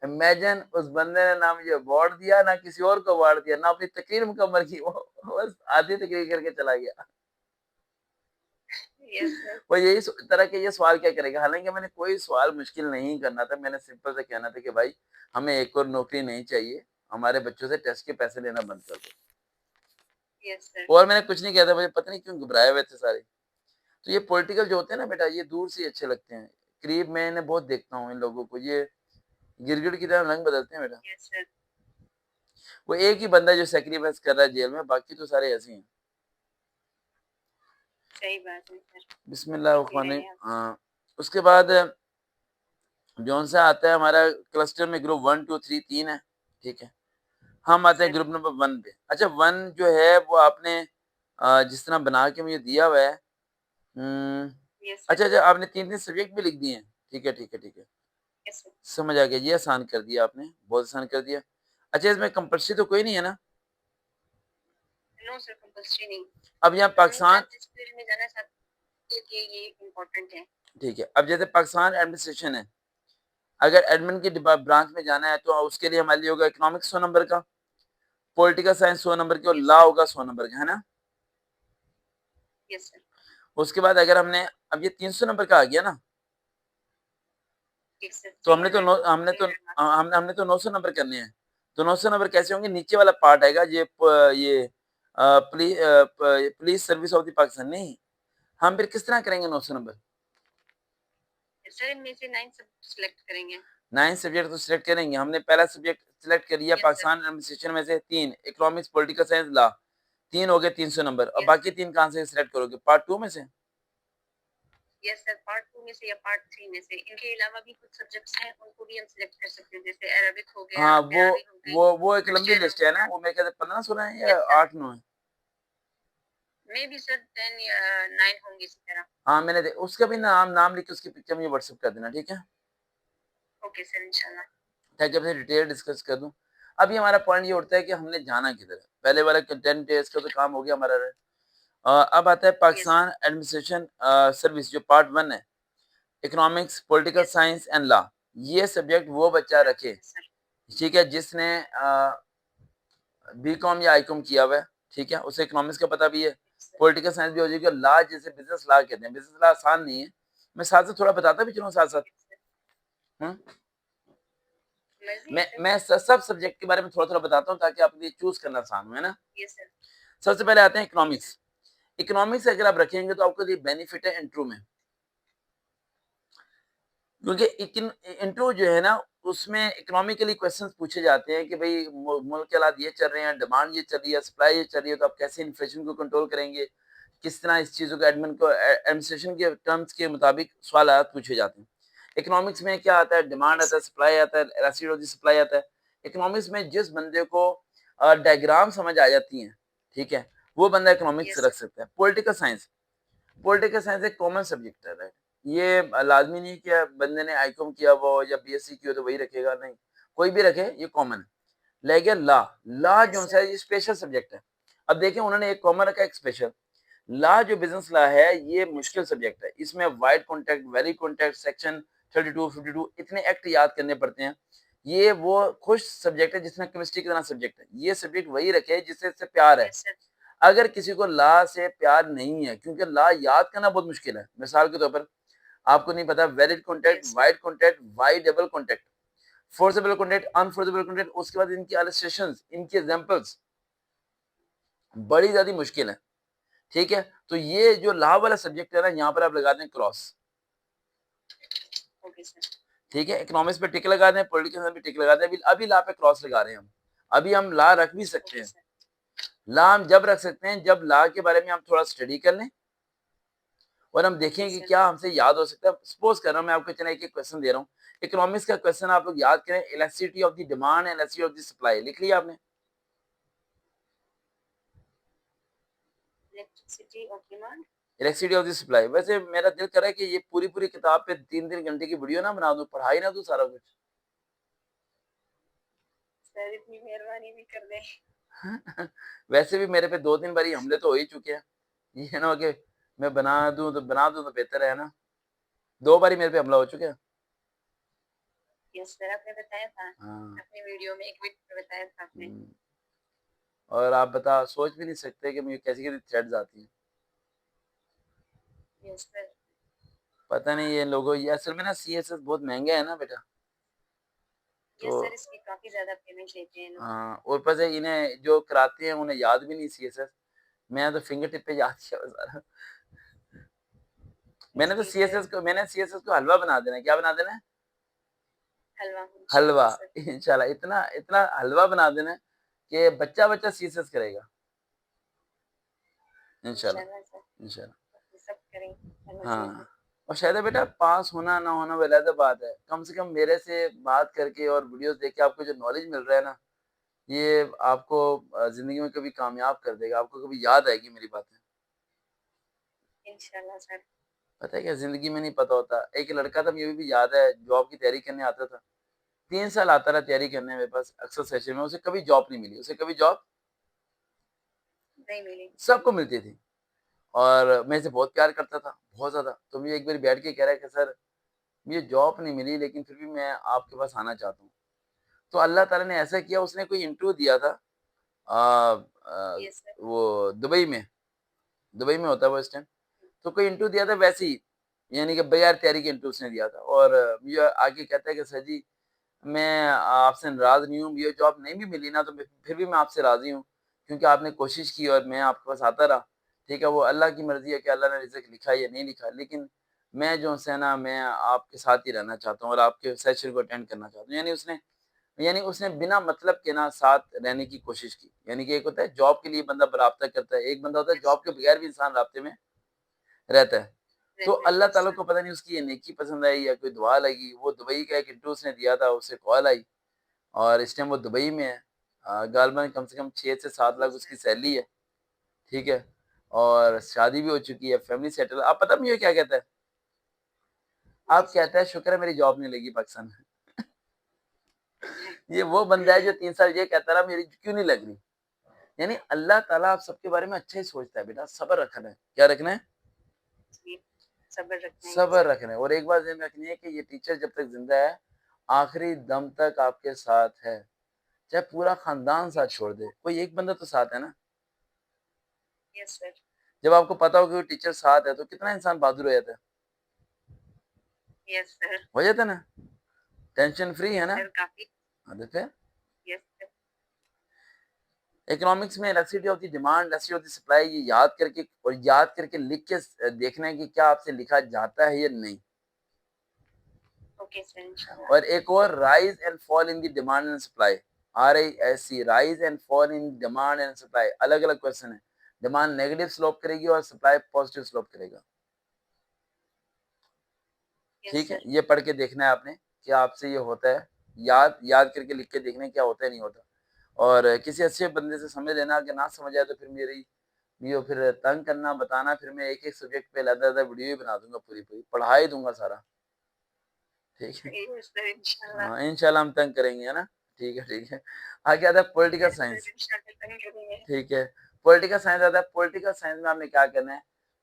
इमेजिन, उस बंदे ने ना मुझे अवार्ड दिया ना किसी और को अवार्ड दिया, ना अपनी तकरीर मुकम्मल की, वो बस आधी तकरीर करके चला गया। Yes sir. वो यही तरह के ये सवाल क्या करेगा। हालांकि मैंने कोई सवाल मुश्किल नहीं करना था, मैंने सिंपल से कहना था कि भाई हमें एक और नौकरी नहीं चाहिए, हमारे बच्चों से टेस्ट के पैसे लेना बंद कर दो। Yes sir. और मैंने कुछ नहीं किया था, मुझे पता नहीं क्यों घबराए हुए थे सारे। तो ये पॉलिटिकल जो होते हैं ना बेटा, ये दूर से ही अच्छे लगते हैं, करीब मैं इन्हें बहुत देखता हूँ इन लोगों को, ये गिरगिट की तरह रंग बदलते हैं बेटा। Yes sir. वो एक ही बंदा है जो सेक्रीफाइस कर रहा है जेल में, बाकी तो सारे ऐसे ही हैं। सही बात है सर। बिस्मिल्लाह ऐसे ही रहे आप। उसके बाद जौन सा आता है हमारा क्लस्टर में, ग्रुप 1 2 3 तीन है, ठीक है। हम आते हैं सर। ग्रुप नंबर 1 पे। अच्छा 1 जो है वो आपने जिस तरह बना के मुझे दिया हुआ है। Yes sir. अच्छा अच्छा, आपने 3 सब्जेक्ट भी लिख दिए हैं। ठीक है ठीक है ठीक है, यस सर। समझ आ गया। ये आसान कर दिया आपने, बहुत आसान कर दिया। अच्छा इसमें कंपल्सरी तो कोई नहीं है ना? नो सर, कंपल्सरी नहीं। अब यहाँ मीन्स पाकिस्तान, आप जिस फील्ड में जाना चाहते हैं ये इम्पोर्टेंट है। ठीक है। अब जैसे पाकिस्तान एडमिनिस्ट्रेशन है, अगर एडमिन की ब्रांच में जाना है तो उसके लिए हमारे लिए होगा इकोनॉमिक्स 100 नंबर का, पॉलिटिकल साइंस 100 नंबर की, और यस लॉ सर। होगा 100 नंबर का, है ना? Yes sir. उसके बाद अगर हमने, अब ये 300 नंबर का आ गया ना, यस सर, तो 300 300 मार्क्स। हमने तो 900 नंबर करने हैं। तो 900 नंबर कैसे होंगे? नीचे वाला पार्ट आएगा, ये police service of the Pakistan, नहीं, हम फिर किस तरह करेंगे 900 नंबर? सर इनमें से 9 सब सिलेक्ट करेंगे। 9 सब्जेक्ट तो सिलेक्ट करेंगे। हमने पहला सब्जेक्ट सिलेक्ट कर लिया यस सर। पाकिस्तान एडमिनिस्ट्रेशन में से 3, इकोनॉमिक्स, पॉलिटिकल साइंस, लॉ, 3 हो गए 300 नंबर। अब यस बाकी 3 कहाँ से सिलेक्ट करोगे? पार्ट 2 में से? यस सर, पार्ट 2 में से या पार्ट 3 में से। इनके अलावा भी कुछ सब्जेक्ट्स हैं, उनको भी हम सिलेक्ट कर सकते हैं, जैसे अरबिक हो गया, हाँ, अरबी हो गई, वो एक लंबी लिटरेचर हो लिस्ट है ना, गया। वो मेरे ख्याल से 15-16 है या यस सर। 8-9 है। मे बी सर 10 या 9 होंगे इसी तरह। हाँ, उसका भी नाम लिख के उसकी पिक्चर मुझे व्हाट्सएप कर देना, ठीक है? ओके सर, इंशाल्लाह। ताकि आपसे डिटेल डिस्कस कर दूं। अभी हमारा पॉइंट ये उठता है कि हमने जाना किधर है। पहले वाला 10 डेज का तो काम हो गया हमारा। अब आता है yes sir. Pakistan administration service, जो पार्ट 1 है, economics, political yes sir. Science and law. ये सब्जेक्ट वो बच्चा रखे, यस सर। ठीक है, जिसने बीकॉम या आईकॉम किया हुआ है, ठीक है, उसे इकोनॉमिक्स का पता भी है, यस सर। पॉलिटिकल साइंस भी हो जाएगी, लॉ जैसे बिजनेस लॉ कहते हैं। बिजनेस लॉ आसान नहीं है, मैं साथ साथ थोड़ा बताता भी चलूँ साथ साथ। Yes sir. हम्म? मर्जी है सर। मैं सब सब्जेक्ट के बारे में थोड़ा थोड़ा बताता हूँ ताकि आपके लिए चूज करना आसान हो, है ना? Yes sir. सबसे पहले आते हैं जी इकोनॉमिक्स। सर। इकोनॉमिक्स अगर आप रखेंगे तो आपको ये बेनिफिट है इंट्रो में, क्योंकि इंट्रो जो है ना, उसमें इकोनॉमिकली क्वेश्चंस पूछे जाते हैं कि भाई मुल्क के हालात ये चल रहे हैं, डिमांड ये चल रही है, सप्लाई ये चल रही है, तो आप कैसे इन्फ्लेशन को कंट्रोल करेंगे, किस तरह इस चीज़ों को एडमिनिस्ट्रेशन के टर्म्स के मुताबिक सवाल पूछे जाते हैं। इकोनॉमिक्स में क्या आता है? डिमांड यस आता है, सर। सप्लाई आता है, इलास्टिसिटी सप्लाई आता है। इकोनॉमिक्स में जिस बंदे को डायग्राम समझ आ जाती हैं, ठीक है, वो बंदा इकोनॉमिक्स यस रख सर। सकता है। पॉलिटिकल साइंस एक कॉमन सब्जेक्ट है, राइट? ये लाजमी नहीं कि बंदे ने आईकॉम किया हुआ हो या बीएससी की हो तो वही रखेगा, नहीं, कोई भी रखे, ये कॉमन है। लेकिन लॉ, यस जो सर। है ये स्पेशल सब्जेक्ट है। अब देखिए उन्होंने एक कॉमन रखा, एक स्पेशल। लॉ जो बिजनेस लॉ है, ये यस मुश्किल सर। सब्जेक्ट है। इसमें wide contact, very contact, section 32 52 इतने एक्ट याद करने पड़ते हैं। ये वो खुश सब्जेक्ट है जिसमें केमिस्ट्री की तरह सब्जेक्ट है। ये सब्जेक्ट वही रखे जिससे इससे प्यार है। Yes sir. अगर किसी को लॉ से प्यार नहीं है, क्योंकि लॉ याद करना बहुत मुश्किल है। मिसाल के तौर पर आपको नहीं पता valid contract, yes sir. Void contract, voidable contract, enforceable contract, unenforceable contract, उसके बाद इनकी इलस्ट्रेशंस, इनकी एग्जांपल्स बड़ी ज्यादा मुश्किल है, ठीक है। तो ये जो लॉ वाला सब्जेक्ट है ना, यहाँ पर आप लगा दें क्रॉस। Okay sir. ठीक है, इकोनॉमिक्स पे टिक लगा दें, पॉलिटिकल साइंस पे टिक लगा दें। अभी ला पे क्रॉस लगा रहे हैं हम। अभी हम ला रख भी सकते ओके हैं। सर। ला हम जब रख सकते हैं जब ला के बारे में हम थोड़ा स्टडी कर लें और हम ओके देखें कि सर। क्या हमसे याद हो सकता है। सपोज कर रहा हूँ, मैं आपको चला एक क्वेश्चन दे रहा हूँ। इकोनॉमिक्स का क्वेश्चन आप लोग याद करें, elasticity of the demand and elasticity of the supply. लिख लिया आपने? Elasticity of demand. Elasticity of the supply. वैसे मेरा दिल कर रहा है कि ये पूरी पूरी किताब पे 3-3 घंटे की वीडियो ना बना दूं, पढ़ाई ना दूं सारा कुछ। सर इतनी मेहरबानी भी कर दें। वैसे भी मेरे पे 2-3 बारी हमले तो हो ही चुके हैं। ये ना हो कि मैं बना दूं तो बेहतर है ना। 2 बारी मेरे पे हमला हो चुका है। यस सर, आपने बताया था हाँ। अपनी वीडियो में, एक वीडियो में बताया था आपने। हम्म। और आप बता सोच भी नहीं सकते कि मुझे कैसी-कैसी थ्रेड्स आती हैं। Yes sir. पता नहीं ये लोगों, ये असल में ना सीएसएस बहुत महँगा है ना बेटा। तो यस सर, इसकी काफी ज्यादा पेमेंट लेते हैं लोग। हाँ, और ऊपर से इन्हें जो कराते हैं उन्हें याद भी नहीं सीएसएस। मैं तो फिंगर टिप पे याद किया हुआ सारा। जी सर। मैंने सीएसएस को हलवा बना देना है। क्या बना देना है? हलवा हलवा। इंशाल्लाह सर। इंशाल्लाह इतना इतना हलवा बना देना है कि बच्चा-बच्चा सीएसएस करेगा। इंशाल्लाह, इंशाल्लाह सर। इंशाल्लाह। ये सब करेंगे इंशाल्लाह जी हाँ, सर। और शायद बेटा पास होना ना होना वो अलग बात है। कम से कम मेरे से बात करके और वीडियोज़ देख के आपको जो नॉलेज मिल रहा है ना, ये आपको ज़िंदगी में कभी कामयाब कर देगा। आपको कभी याद आएगी मेरी बातें। इंशाल्लाह सर। पता है क्या, ज़िंदगी में नहीं पता होता। एक लड़का था, मुझे भी याद है, जॉब की तैयारी करने आता था। 3 साल आता रहा तैयारी करने मेरे पास अक्सर सेशन में, उसे कभी जॉब नहीं मिली। उसे कभी जॉब नहीं मिली। सबको मिलती थी और मैं इसे बहुत प्यार करता था, बहुत ज़्यादा। तो मुझे एक बारी बैठ के कह रहा है कि सर, मुझे जॉब नहीं मिली लेकिन फिर भी मैं आपके पास आना चाहता हूँ। तो अल्लाह ताला ने ऐसा किया, उसने कोई इंटरव्यू दिया था यस सर। वो दुबई में होता है वो इस टाइम। तो कोई इंटरव्यू दिया था वैसे ही, यानी कि बगैर तैयारी के इंटरव्यू उसने दिया था और मुझे आके कहता है कि सर जी, मैं आपसे नाराज़ नहीं हूँ, मुझे जॉब नहीं भी मिली ना तो फिर भी मैं आपसे राज़ी हूँ, क्योंकि आपने कोशिश की और मैं आपके पास आता रहा। ठीक है, वो अल्लाह की मर्ज़ी है कि अल्लाह ने रिज़्क लिखा है या नहीं लिखा, लेकिन मैं जो है ना, मैं आपके साथ ही रहना चाहता हूँ और आपके सेशन को अटेंड करना चाहता हूँ। यानी उसने बिना मतलब के ना साथ रहने की कोशिश की। यानी कि एक होता है जॉब के लिए बंदा राब्ता करता है, एक बंदा होता है यस जॉब के सर। बगैर भी इंसान राब्ते में रहता है। तो रहता है, अल्लाह यस ताला सर। को पता नहीं उसकी ये नेकी पसंद आई या कोई दुआ लगी, वो दुबई का एक इंटरव्यू उसने दिया था, उसे कॉल आई और इस टाइम वो दुबई में है। गालबन कम से कम 6 से 7 लाख यस उसकी सर। सैलरी है, ठीक है? और शादी भी हो चुकी है, फैमिली सेटल। आप पता है मुझे क्या कहता है? जी आप सर। कहता है शुक्र है मेरी जॉब नहीं लगी पाकिस्तान में। ये वो बंदा है जो 3 साल ये कहता रहा मेरी क्यों नहीं लग रही। यानी अल्लाह ताला आप सबके बारे में अच्छा ही सोचता है बेटा, सब्र रखना है। क्या रखना है? जी, सब्र रखना है, यस सब्र सर। रखना है। और एक बात ध्यान में रखनी है कि ये टीचर जब तक ज़िंदा है, आखिरी दम तक आपके साथ है। चाहे पूरा खानदान साथ छोड़ दे, इंशाल्लाह। कोई एक बंदा तो साथ है ना। Yes sir. जब आपको पता हो कि वो टीचर साथ है, तो कितना इंसान बहादुर हो जाता है। Yes sir. हो जाता है ना? टेंशन फ्री है यस ना? सर, काफ़ी। हाँ, तो फिर यस सर। इकोनॉमिक्स में elasticity of the demand, elasticity of the supply, ये याद करके लिख के देखना है कि क्या आपसे लिखा जाता है या नहीं। ओके सर, इंशाल्लाह। और एक और, rise and fall in the demand and supply. RISE, rise and fall in demand and supply. अलग अलग क्वेश्चन है। डिमांड नेगेटिव स्लोप करेगी और सप्लाई पॉजिटिव स्लोप करेगा। यस ठीक है, सर। ये पढ़ के देखना है आपने कि आपसे ये होता है। याद याद करके लिख के देखना है क्या होता है नहीं होता। और किसी अच्छे बंदे से समझ लेना, अगर ना समझ आए तो फिर ये फिर तंग करना, बताना, फिर मैं एक एक सब्जेक्ट पे अलग-अलग वीडियो ही बना दूंगा, पूरी पूरी पढ़ा ही दूंगा सारा। ठीक है। यस सर, इंशाल्लाह। हाँ, इंशाल्लाह हम तंग करेंगे, है ना? ठीक है, ठीक है। आगे आता है पॉलिटिकल यस सर, साइंस। इंशाल्लाह तंग करेंगे। ठीक है, पॉलिटिकल साइंस आता है। पॉलिटिकल साइंस में आपने क्या करना है?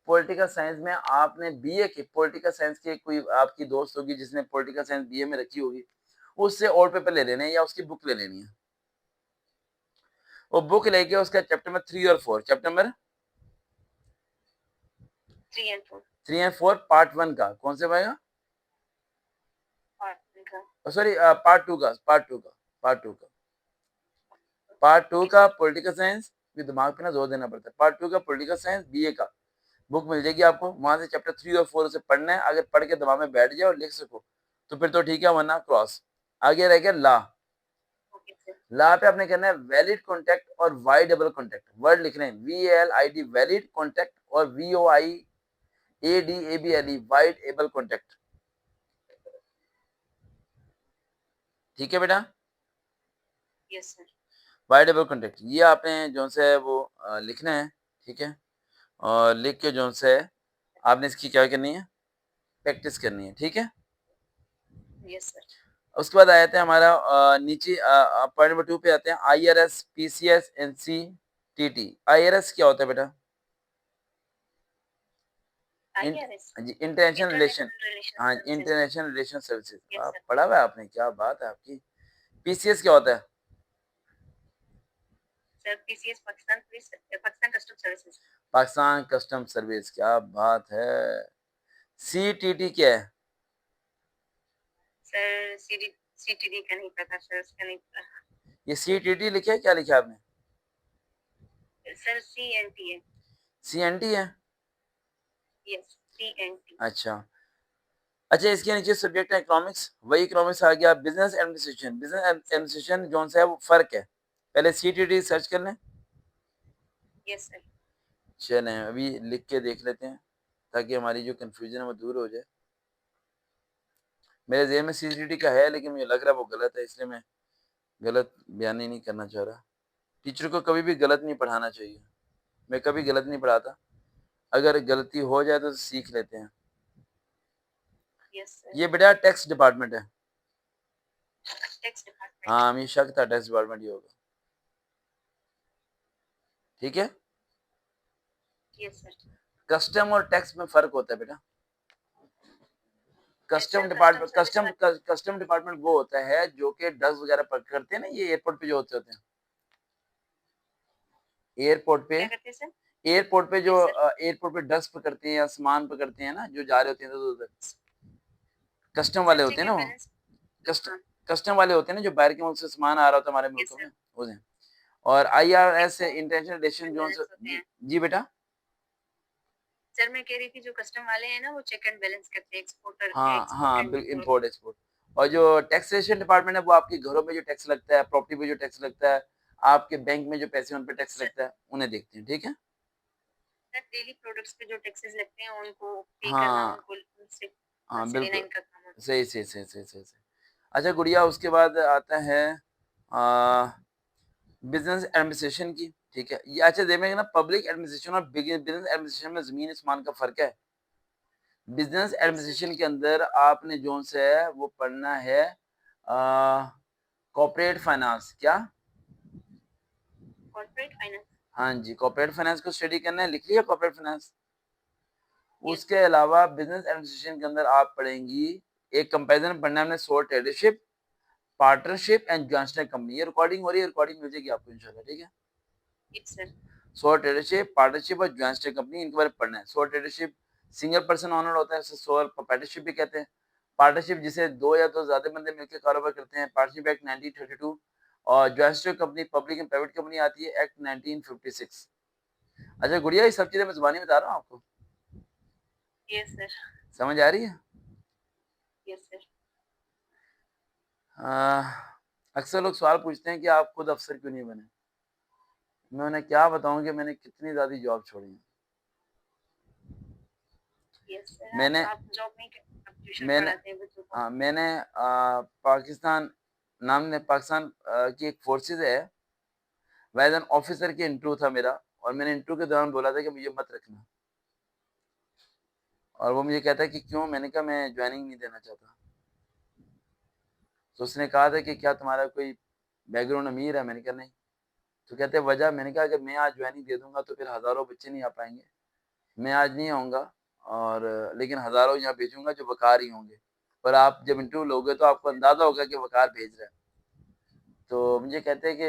पॉलिटिकल साइंस में आपने बीए की पॉलिटिकल साइंस की, कोई आपकी दोस्त होगी जिसने पॉलिटिकल साइंस बीए में रखी होगी, उससे और पेपर ले लेने हैं या उसकी बुक ले लेनी है। वो बुक लेके उसका चैप्टर नंबर 3 और 4, chapter number 3 and 4 3 and 4 part 1 का कौन से पाएगा? पार्ट का। सॉरी, पार्ट 2 ओके का सर। Political science. भी दिमाग पे ना जोर देना पड़ता है। पार्ट 2 का पॉलिटिकल साइंस बीए का बुक मिल जाएगी आपको। वहां से चैप्टर 3 और 4 उसे पढ़ना है। अगर पढ़ के दिमाग में बैठ जाए और लिख सको तो फिर तो ठीक है, वरना क्रॉस। आगे रह गया ला। Okay sir. ला पे आपने करना है वैलिड कॉन्टैक्ट और वाई डबल कॉन्टैक्ट, वर्ड लिख रहे हैं VALID वैलिड कॉन्टैक्ट और VOIADABLE वाइड एबल कॉन्टैक्ट। ठीक है बेटा, yes sir. Wide able contact ये आपने जो से वो लिखना है। ठीक है, और लिख के जो से आपने इसकी क्या करनी है, प्रैक्टिस करनी है। ठीक है, यस सर। उसके बाद आ जाते हैं हमारा नीचे पॉइंट नंबर 2 पे आते हैं IRS PCS NCTT। IRS क्या होता है बेटा? IRS international relation. International relation हाँ, services. International relation services. Yes आप सर। पढ़ा हुआ है आपने, क्या बात है आपकी। PCS क्या होता है? Sir PCS Pakistan police, Pakistan custom services. Pakistan custom service, क्या बात है। CTT क्या है? सर सीटीडी का नहीं पता सर, उसका नहीं पता। ये CTT लिखे है, क्या लिखा है आपने? सर सीएनटी है। CNT है। Yes CNT. अच्छा अच्छा, इसके नीचे सब्जेक्ट है इकोनॉमिक्स, वही इकोनॉमिक्स आ गया। बिजनेस एडमिनिस्ट्रेशन, बिजनेस एडमिनिस्ट्रेशन जो सा है वो फर्क है। पहले CTT सर्च कर लें। Yes sir. चलें अभी लिख के देख लेते हैं, ताकि हमारी जो कंफ्यूजन है वो दूर हो जाए। मेरे ज़हन में CTT का है, लेकिन मुझे लग रहा है वो गलत है, इसलिए मैं गलत बयान ही नहीं करना चाह रहा। टीचर को कभी भी गलत नहीं पढ़ाना चाहिए। मैं कभी गलत नहीं पढ़ाता, अगर गलती हो जाए तो सीख लेते हैं। Yes sir. ये बेटा टैक्स डिपार्टमेंट है। Tax department. हाँ, मुझे शक था टैक्स डिपार्टमेंट ही होगा। ठीक है, यस सर। कस्टम और टैक्स में फर्क होता है बेटा। Yes sir, custom custom department, service वाले। कस्टम डिपार्टमेंट वो होता है जो कि ड्रग्स वगैरह करते हैं ना, ये एयरपोर्ट पे जो होते हैं। एयरपोर्ट पे, क्या करते हैं सर? एयरपोर्ट पे जो यस सर। एयरपोर्ट पे ड्रग्स पकड़ते हैं या सामान पकड़ते हैं ना, जो जा रहे होते हैं इधर उधर, कस्टम सर वाले होते चेक हैं ना एंड वो। बैलेंस। कस्ट हाँ। कस्टम वाले होते हैं ना, जो बाहर के मुल्क से सामान आ रहा होता है हमारे यस मुल्कों में, सर। वो हैं। और IRS export international relation and zone से। बैलेंस होते जी, हैं। जी बेटा। सर मैं कह रही थी जो कस्टम वाले हैं ना, वो चेक एंड बैलेंस करते हैं एक्सपोर्टर, हाँ एक्सपोर्ट हाँ, एंड बिल्कुल इम्पोर्ट। Import export. और जो टैक्सेशन डिपार्टमेंट है वो आपके घरों में जो टैक्स लगता है, प्रॉपर्टी पे जो टैक्स लगता है, आपके बैंक में जो पैसे उन पे टैक्स सर लगता है, उन्हें देखते हैं। ठीक है, सर डेली प्रोडक्ट्स पे जो टैक्सेस लगते हैं उनको पे करना, हाँ उनको उनसे हाँ उनसे लेना बिल्कुल, इनका काम होता सही सही सही सही सही सही। अच्छा गुड़िया, उसके बाद आता है बिजनेस एडमिनिस्ट्रेशन की। ठीक है, ये अच्छा देखेंगे ना, पब्लिक एडमिनिस्ट्रेशन और बिजनेस एडमिनिस्ट्रेशन में जमीन आसमान का फर्क है। बिजनेस है। Yes sir. एडमिनिस्ट्रेशन के अंदर आपने जोन से है वो पढ़ना है कॉर्पोरेट फाइनेंस। क्या? Corporate finance. हाँ जी, कॉर्पोरेट फाइनेंस को स्टडी करना है, लिख लिया कॉर्पोरेट फाइनेंस। यस उसके सर। अलावा बिजनेस एडमिनिस्ट्रेशन के अंदर आप पढ़ेंगी, एक कंपैरिजन पढ़ना है हमने, sole tradership, partnership and joint company. ये रिकॉर्डिंग हो रही है, रिकॉर्डिंग मिल जाएगी आपको इंशाल्लाह। ठीक है, yes sir. Soul tradership, partnership और जॉइंट कंपनी, इनके बारे में पढ़ना है। Soul tradership single person owner होता है, इसे सोल प्रोप्राइटरशिप भी कहते हैं। पार्टनरशिप जिसे दो या दो ज्यादा बंदे मिलकर कारोबार करते हैं, पार्टनरशिप एक्ट 1932। और joint company public and private company आती है एक्ट 1956। अच्छा गुड़िया, ये सब चीजें मैं जुबानी बता रहा हूँ आपको, यस सर। समझ आ रही है? Yes sir. अक्सर लोग सवाल पूछते हैं कि आप खुद अफसर क्यों नहीं बने। मैं उन्हें क्या बताऊं कि मैंने कितनी ज्यादा जॉब छोड़ी है। यस सर, मैंने आप जॉब नहीं कर, आप ट्यूशन मैंने पढ़ाते हैं बच्चों को। मैंने पाकिस्तान नाम ने पाकिस्तान की एक फोर्सेज है, वह एन ऑफिसर के इंटरव्यू था मेरा, और मैंने इंटरव्यू के दौरान बोला था कि मुझे मत रखना। और वो मुझे कहता है कि क्यों, मैंने कहा मैं ज्वाइनिंग नहीं देना चाहता। तो उसने कहा था कि क्या तुम्हारा कोई बैकग्राउंड अमीर है? मैंने कहा नहीं। तो कहते वजह? मैंने कहा अगर मैं आज ज्वाइनिंग दे दूंगा तो फिर हजारों बच्चे नहीं आ पाएंगे। मैं आज नहीं आऊँगा, और लेकिन हजारों यहाँ भेजूंगा जो वकार ही होंगे, पर आप जब इंटरव्यू लोगे तो आपको अंदाजा होगा कि वकार भेज रहा है। तो मुझे कहते हैं कि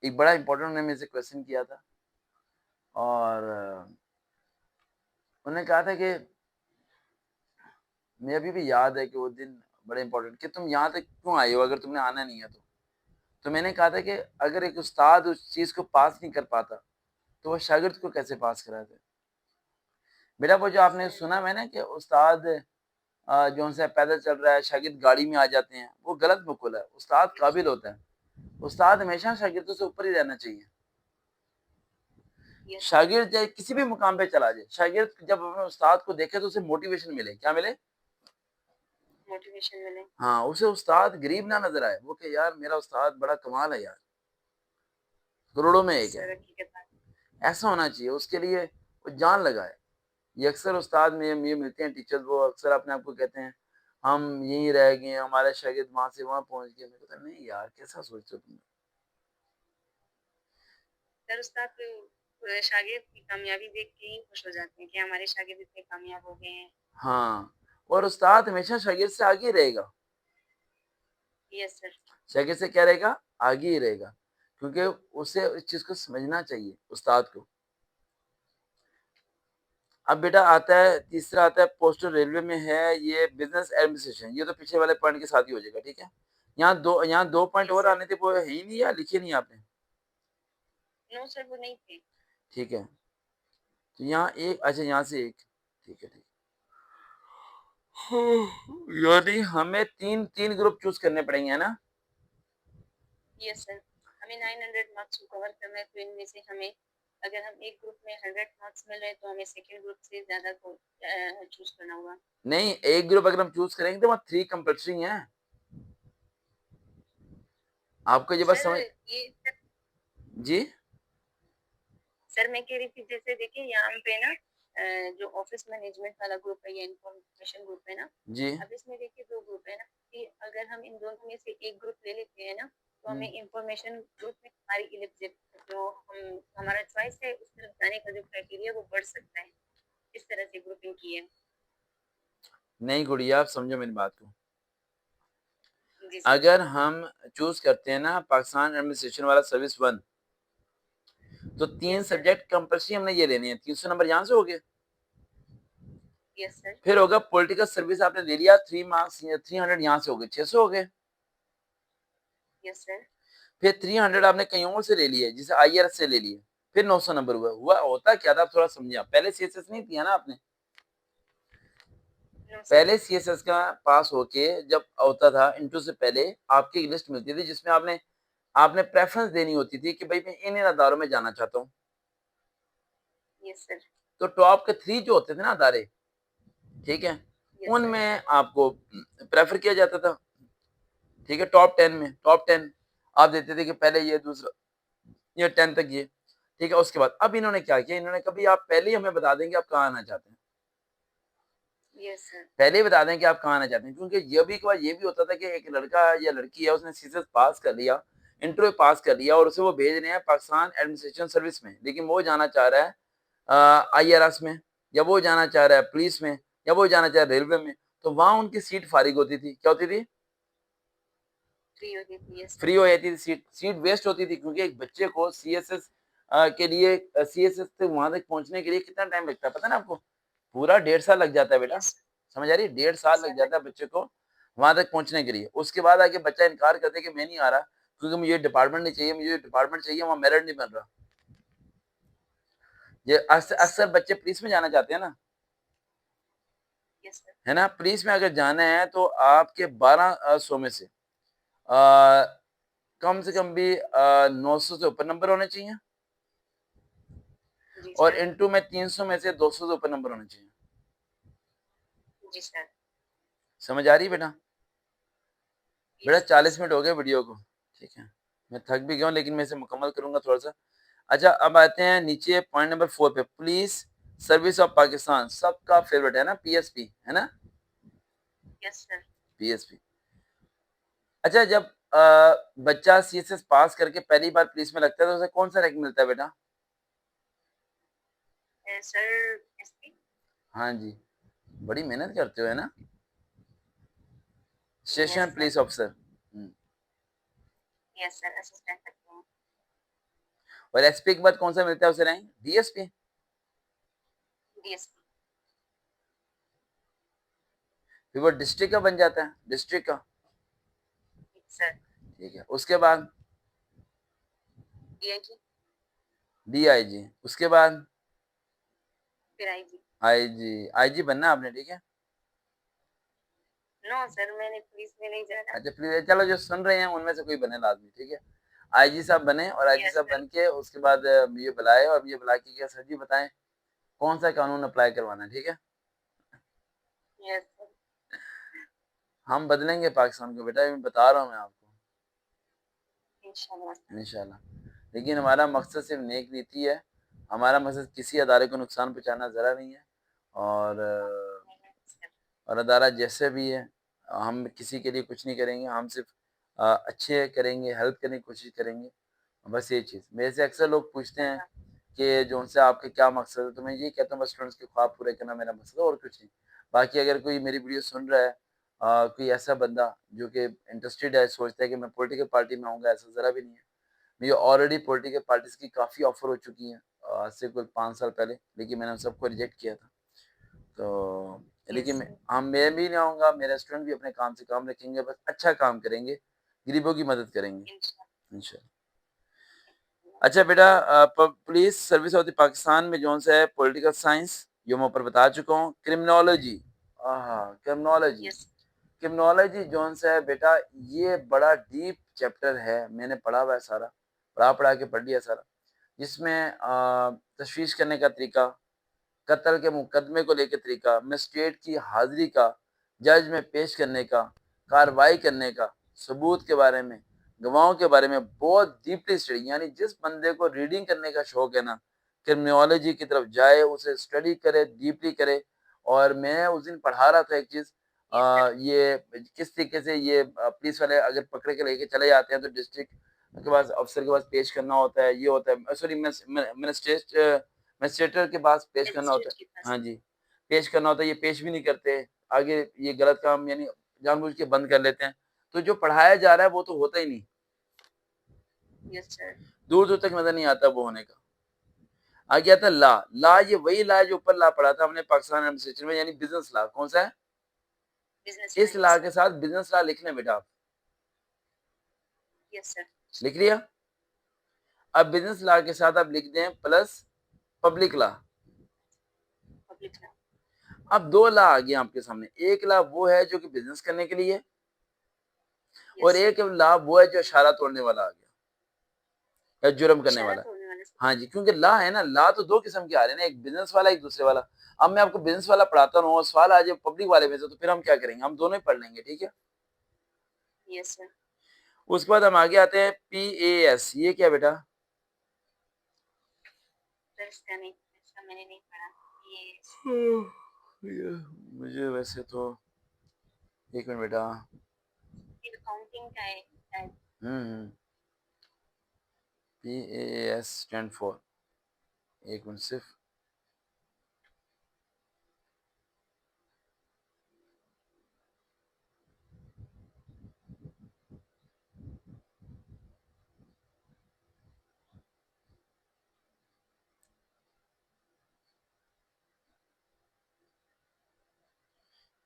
एक बड़ा इंपॉर्टेंट उन्होंने मेरे से क्वेश्चन किया था, और उन्होंने कहा था कि मुझे अभी भी याद है कि वो दिन बड़े इंपॉर्टेंट, कि तुम यहाँ तक क्यों आए हो अगर तुमने आना नहीं है तो मैंने कहा था कि अगर एक उस्ताद उस चीज को पास नहीं कर पाता तो वो शागिर्द को कैसे पास कराते। बेटा वो जो यस आपने सर। सुना है ना कि उस्ताद जो उनसे पैदल चल रहा है, शागिर्द गाड़ी में आ जाते हैं, वो गलत बिल्कुल है। उस्ताद काबिल होता है, उस्ताद हमेशा शागिर्दों से ऊपर ही रहना चाहिए। Yes sir. शागिर्द चाहे किसी भी मुकाम पे चला जाए, शागिर्द जब अपने उस्ताद को देखे तो उसे मोटिवेशन मिले, क्या मिले? मोटिवेशन मिले। हाँ, उसे उस्ताद गरीब ना नज़र आए, वो कहे यार मेरा उस्ताद बड़ा कमाल है यार, करोड़ों में यस एक है। सर, हकीकत बात। ऐसा होना चाहिए, उसके लिए वो जान लगाए। ये अक्सर उस्ताद में ये मिलते हैं टीचर्स, वो अक्सर अपने आप को कहते हैं, हम यहीं रह गए, हमारे शागिर्द वहाँ से वहाँ पहुँच गए। मैं कहता नहीं यार, कैसा सोचते हो तुम? सर उस्ताद तो शागिर्द की कामयाबी देख के ही खुश हो जाते हैं कि हमारे शागिर्द इतने कामयाब हो गए हैं। हाँ, और उस्ताद हमेशा शागिर्द से आगे ही रहेगा। Yes sir. शागिर्द से क्या रहेगा? आगे ही रहेगा, क्योंकि उसे इस चीज़ को समझना चाहिए उस्ताद को। अब बेटा आता है, तीसरा आता है पोस्टल रेलवे में है ये बिज़नेस एडमिनिस्ट्रेशन, ये तो पीछे वाले पॉइंट के साथ ही हो जाएगा, ठीक है? यहाँ 2 पॉइंट यस और सर। आने थे, वो है ही नहीं या लिखे नहीं आपने? नो सर, वो नहीं थे। ठीक है, तो यहाँ एक, अच्छा यहाँ से एक, ठीक है, ठीक। यानी हमें 3 ग्रुप चूज़ करने पड़ेंगे, है ना? Yes sir. हमें 900 मार्क्स को कवर करना है, तो इनमें से हमें, अगर हम एक ग्रुप में 100 मार्क्स मिल रहे हैं तो हमें सेकंड ग्रुप से ज़्यादा को चूज़ करना होगा। नहीं, एक ग्रुप अगर हम चूज़ करेंगे तो वहाँ 3 कंपल्सरी हैं। आपको ये बात सर समझ ये जी? सर मैं कह रही थी, जैसे देखिए यहाँ पे ना जो ऑफिस मैनेजमेंट वाला ग्रुप है या इंफॉर्मेशन ग्रुप है ना, जी। अब इसमें देखिए 2 ग्रुप है ना, कि अगर हम इन दोनों में से एक ग्रुप ले लेते हैं ना, तो हुँ। हमें इंफॉर्मेशन ग्रुप में हमारी जो हम हमारा चॉइस है उस तरफ जाने का जो क्राइटेरिया वो बढ़ सकता है। इस तरह से ग्रुपिंग की है। नहीं गुड़िया, आप समझो मेरी बात को। जी सर। अगर हम चूज़ करते हैं ना पाकिस्तान एडमिनिस्ट्रेशन वाला सर्विस 1, तो 3 यस सर। सब्जेक्ट कंपल्सरी हमने ये लेने हैं, 300 नंबर यहाँ से हो गए। Yes sir. फिर होगा पॉलिटिकल सर्विस, आपने ले लिया 3 मार्क्स, 300 यहाँ से हो गए, 600 हो गए। Yes sir. फिर 300 आपने कहीं और से ले लिए, जैसे आईआरएस से ले लिए, फिर 900 नंबर हुआ होता क्या था, आप थोड़ा समझिए। पहले सीएसएस नहीं दिया ना आपने, नो सर। पहले सीएसएस का पास होके जब होता था इंटरव्यू से पहले, आपकी एक लिस्ट मिलती थी जिसमें आपने आपने प्रेफरेंस देनी होती थी कि भाई मैं इन अदारों में जाना चाहता हूँ। Yes sir. तो टॉप के 3 जो होते थे ना अदारे, ठीक है, यस सर। उनमें आपको प्रेफर किया जाता था। ठीक है, टॉप 10 में, टॉप 10 आप देते थे कि पहले ये, दूसरा ये, 10 तक ये। ठीक है, उसके बाद अब इन्होंने क्या किया, इन्होंने कभी आप पहले ही हमें बता देंगे आप कहाँ आना चाहते हैं, यस सर। पहले ही बता दें कि आप कहाँ आना चाहते हैं, क्योंकि ये भी एक बार ये भी होता था कि एक लड़का या लड़की है, उसने सीसीएस पास कर लिया, इंटरव्यू पास कर लिया और उसे वो भेज रहे हैं पाकिस्तान एडमिनिस्ट्रेशन सर्विस में, लेकिन वो जाना चाह रहा है आईआरएस में, या वो जाना चाह रहा है पुलिस में, या वो जाना चाह रहा है रेलवे में, तो वहां उनकी सीट फारिग होती थी, क्या होती थी? फ्री होती थी। Yes sir. फ्री हो जाती थी, सीट सीट वेस्ट होती थी, क्योंकि एक बच्चे को सीएसएस के लिए, सीएसएस से वहां तक पहुंचने के लिए कितना टाइम लगता है पता है ना आपको? पूरा 1.5 साल लग जाता है बेटा, यस। समझ आ रही है? 1.5 साल लग सर। जाता है बच्चे को वहां तक पहुंचने के लिए। उसके बाद आके बच्चा इनकार करते कि मैं नहीं आ रहा, क्योंकि मुझे डिपार्टमेंट नहीं चाहिए, मुझे डिपार्टमेंट चाहिए, वहां मेरिट नहीं बन रहा। ये अक्सर अक्सर बच्चे पुलिस में जाना चाहते हैं ना, यस सर। है ना? पुलिस में अगर जाना है तो आपके 1200 में से आ, कम से कम भी 900 से ऊपर नंबर होने चाहिए, जी और सर। इंटू में 300 में से 200 से ऊपर नंबर होने चाहिए। जी सर। समझ आ रही है बेटा? बेटा यस। 40 मिनट हो गए वीडियो को, ठीक है, मैं थक भी गया हूँ, लेकिन मैं इसे मुकम्मल करूंगा थोड़ा सा। अच्छा, अब आते हैं नीचे पॉइंट नंबर 4 पे, पुलिस सर्विस ऑफ पाकिस्तान, सबका फेवरेट है ना, पीएसपी, है ना? Yes sir. पीएसपी। अच्छा, जब बच्चा सीएसएस पास करके पहली बार पुलिस में लगता है तो उसे कौन सा रैंक मिलता है बेटा? Sir SP. हाँ जी, बड़ी मेहनत करते हो, है ना? Station yes sir. Police officer. Yes sir, assistant करते हैं। और एसपी के बाद कौन सा मिलता है उसे रैंक? डीएसपी। डीएसपी। फिर वो डिस्ट्रिक्ट का बन जाता है, डिस्ट्रिक्ट का। सर। ठीक है, उसके बाद डीआईजी। डीआईजी, उसके बाद फिर आईजी। आईजी। आईजी बनना आपने, ठीक है? नो सर, मैंने पुलिस में नहीं जाना। अच्छा प्लीज, चलो जो सुन रहे हैं उनमें से कोई बने लाजमी, ठीक है। आईजी साहब बने और आईजी यस साहब सर। बन के उसके बाद मुझे बुलाए और मुझे बुला के क्या सर जी बताएं कौन सा कानून अप्लाई करवाना है, ठीक है। Yes sir. हम बदलेंगे पाकिस्तान को बेटा, मैं बता रहा हूँ मैं आपको, इंशाल्लाह सर। इंशाल्लाह। लेकिन हमारा मकसद सिर्फ नेक नीति है, हमारा मकसद किसी अदारे को नुकसान पहुंचाना ज़रा नहीं है। और सर। और अदारा जैसे भी है, हम किसी के लिए कुछ नहीं करेंगे, हम सिर्फ अच्छे करेंगे, हेल्प करने की कोशिश करेंगे, बस ये चीज़। मेरे से अक्सर लोग पूछते हैं कि जो उनसे आपके क्या मकसद है, तो मैं ये कहता हूँ बस स्टूडेंट्स के ख्वाब पूरे करना मेरा मकसद है और कुछ नहीं। बाकी अगर कोई मेरी वीडियो सुन रहा है, कोई ऐसा बंदा जो कि इंटरेस्टेड है, सोचता है कि मैं पॉलिटिकल पार्टी में आऊँगा, ऐसा ज़रा भी नहीं है। मुझे ऑलरेडी पॉलिटिकल पार्टीज़ की काफ़ी ऑफ़र हो चुकी हैं, आज से कोई 5 साल पहले, लेकिन मैंने उन सबको रिजेक्ट किया था। तो यस लेकिन सर। मैं भी नहीं आऊँगा, मेरे स्टूडेंट भी अपने काम से काम रखेंगे, बस अच्छा काम करेंगे, गरीबों की मदद करेंगे, इंशाल्लाह। इंशाल्लाह। अच्छा बेटा, police service of the Pakistan में जौन सा है पॉलिटिकल साइंस, जो मैं ऊपर बता चुका हूँ, क्रिमिनोलॉजी, क्रिमिनोलॉजी, यस। क्रिमिनोलॉजी जौन सा है बेटा, ये बड़ा डीप चैप्टर है, मैंने पढ़ा हुआ है सारा, पढ़ा के पढ़ लिया सारा, जिसमें तशवीश करने का तरीका, कत्ल के मुकदमे को लेकर तरीका, मजिस्ट्रेट की हाजिरी का, जज में पेश करने का, कार्रवाई करने का, सबूत के बारे में, गवाहों के बारे में बहुत डीपली स्टडी, यानी जिस बंदे को रीडिंग करने का शौक है ना, क्रिमिनोलॉजी की तरफ जाए, उसे स्टडी करे, डीपली करे। और मैं उस दिन पढ़ा रहा था एक चीज़, यस सर। ये किस तरीके से ये पुलिस वाले अगर पकड़ के लेके चले जाते हैं तो डिस्ट्रिक्ट के पास अफसर के पास पेश करना होता है, ये होता है, सॉरी मजिस्ट्रेटर के पास पेश करना होता मजिस्ट्रेट है। के पास। हाँ जी, पेश करना होता है, ये पेश भी नहीं करते। आगे ये गलत काम यानी जानबूझ के बंद कर लेते हैं। तो जो पढ़ाया जा रहा है वो तो होता ही नहीं। Yes sir. दूर-दूर तक नज़र नहीं आता वो होने का। आगे आता है लॉ। लॉ ये वही लॉ है जो ऊपर लॉ पढ़ा था हमने पाकिस्तान एडमिनिस्ट्रेशन में, यानी बिज़नेस लॉ। कौन-सा है? बिजनेस इस लॉ। लॉ यस के सर। साथ बिज़नेस लॉ लिख लें बेटा आप। Yes sir. लिख लिया? अब बिज़नेस लॉ के साथ आप लिख दें plus public law. Public law. अब 2 लॉ आ गए आपके सामने। एक लॉ वो है जो कि बिज़नेस करने के लिए है और यस सर। एक लॉ वो है जो इशारा तोड़ने वाला आ गया या जुर्म करने इशारा वाला। तोड़ने वाला सर। हाँ जी, क्योंकि लॉ है ना, लॉ तो 2 किस्म के आ रहे हैं ना, एक बिज़नेस वाला, एक दूसरे वाला। अब मैं आपको बिज़नेस वाला पढ़ाता रहूँ और सवाल आ जाए पब्लिक वाले में से, तो फिर हम क्या करेंगे? हम दोनों ही पढ़ लेंगे, ठीक है? Yes sir. उसके बाद हम आगे आते हैं पीएएस। ये क्या बेटा? सर इसका नहीं, इसका मैंने नहीं पढ़ा। ये ये मुझे वैसे तो, एक मिनट बेटा। अकाउंटिंग का है शायद। हम्म, पीएएस स्टैंड फॉर, एक मिनट सिर्फ,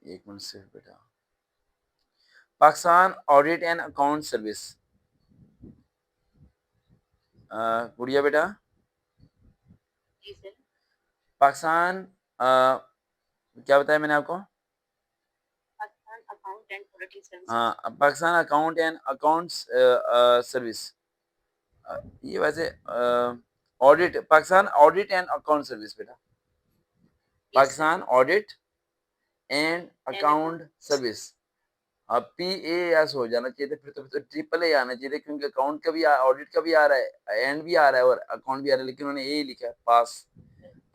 एक मिनट सिर्फ बेटा। Pakistan audit and account service. गुड़िया बेटा, जी सर। पाकिस्तान क्या बताया मैंने आपको? Pakistan account and auditing services. हाँ, Pakistan account and accounts service. ये वैसे audit, Pakistan audit and account service बेटा, yes sir. Pakistan audit and and account account. Service. अब पीएएस हो जाना चाहिए था, फिर तो ट्रिपल ए आना चाहिए था, क्योंकि अकाउंट का भी ऑडिट का भी आ रहा है, एंड भी आ रहा है और अकाउंट भी आ रहा है, लेकिन उन्होंने ए लिखा है पास।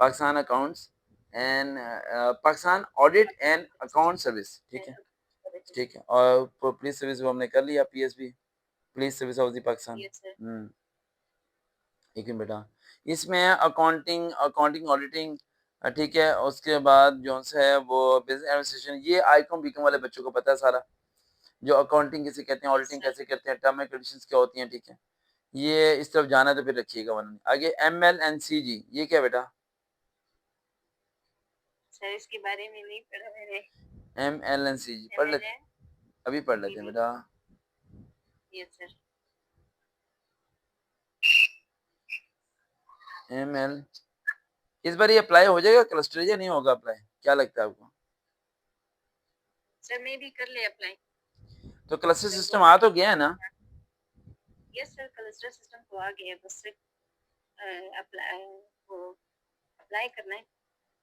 Pakistan accounts and Pakistan audit and account service, ठीक है, ठीक है। और पुलिस सर्विस वो हमने कर लिया, PSB, police service of the Pakistan. Yes sir. ठीक है बेटा, इसमें अकाउंटिंग, ऑडिटिंग, ठीक है। उसके बाद जो सा है वो बिजनेस एडमिनिस्ट्रेशन, ये आईकॉम बीकॉम वाले बच्चों को पता है सारा, जो अकाउंटिंग किसे कहते हैं, यस ऑडिटिंग सर। कैसे करते हैं, टर्म एंड कंडीशंस क्या होती हैं, ठीक है। ये इस तरफ जाना है तो फिर रखिएगा वरना। आगे एमएलएनसीजी, ये क्या बेटा? सर इसके बारे में नहीं पढ़ा मैंने। एमएलएनसीजी पढ़ लेते, एमएलए। अभी पढ़ लेते हैं बीबी। बेटा। Yes sir. एमएल, इस बार ये अप्लाई हो जाएगा क्लस्टर या नहीं होगा अप्लाई, क्या लगता है आपको? सर मैं भी कर ले अप्लाई। तो क्लस्टर सर सिस्टम आ गवर्नमेंट तो गया है ना? यस सर क्लस्टर सिस्टम तो आ गया है, बस सिर्फ अप्लाई वो अप्लाई करना है।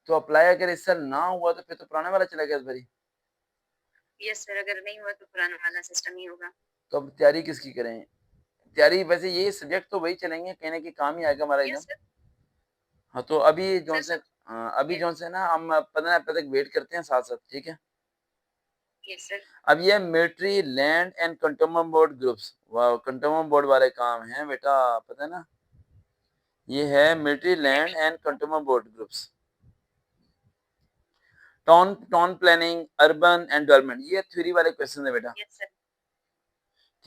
तो अप्लाई अगर इस साल ना हुआ तो फिर तो पुराने वाला चला गया इस बारी। यस सर अगर नहीं हुआ तो पुराना वाला सिस्टम ही होगा। तो अब तैयारी किसकी करें? तैयारी वैसे ये सब्जेक्ट तो वही चलेंगे, कहीं ना कहीं काम ही आएगा हमारा यस एग्जाम। सर। हाँ तो अभी सर जौन से सब अभी जौन से ना हम 15 अप्रैल तक वेट करते हैं साथ साथ, ठीक है। Yes sir. अब ये military land and cantonment board groups, वाह कंटोनमेंट बोर्ड वाले काम हैं बेटा, पता है ना। ये है मिलिट्री मैं लैंड भी and cantonment board groups, town town planning urban and development, ये थ्योरी वाले क्वेश्चन है बेटा, यस सर।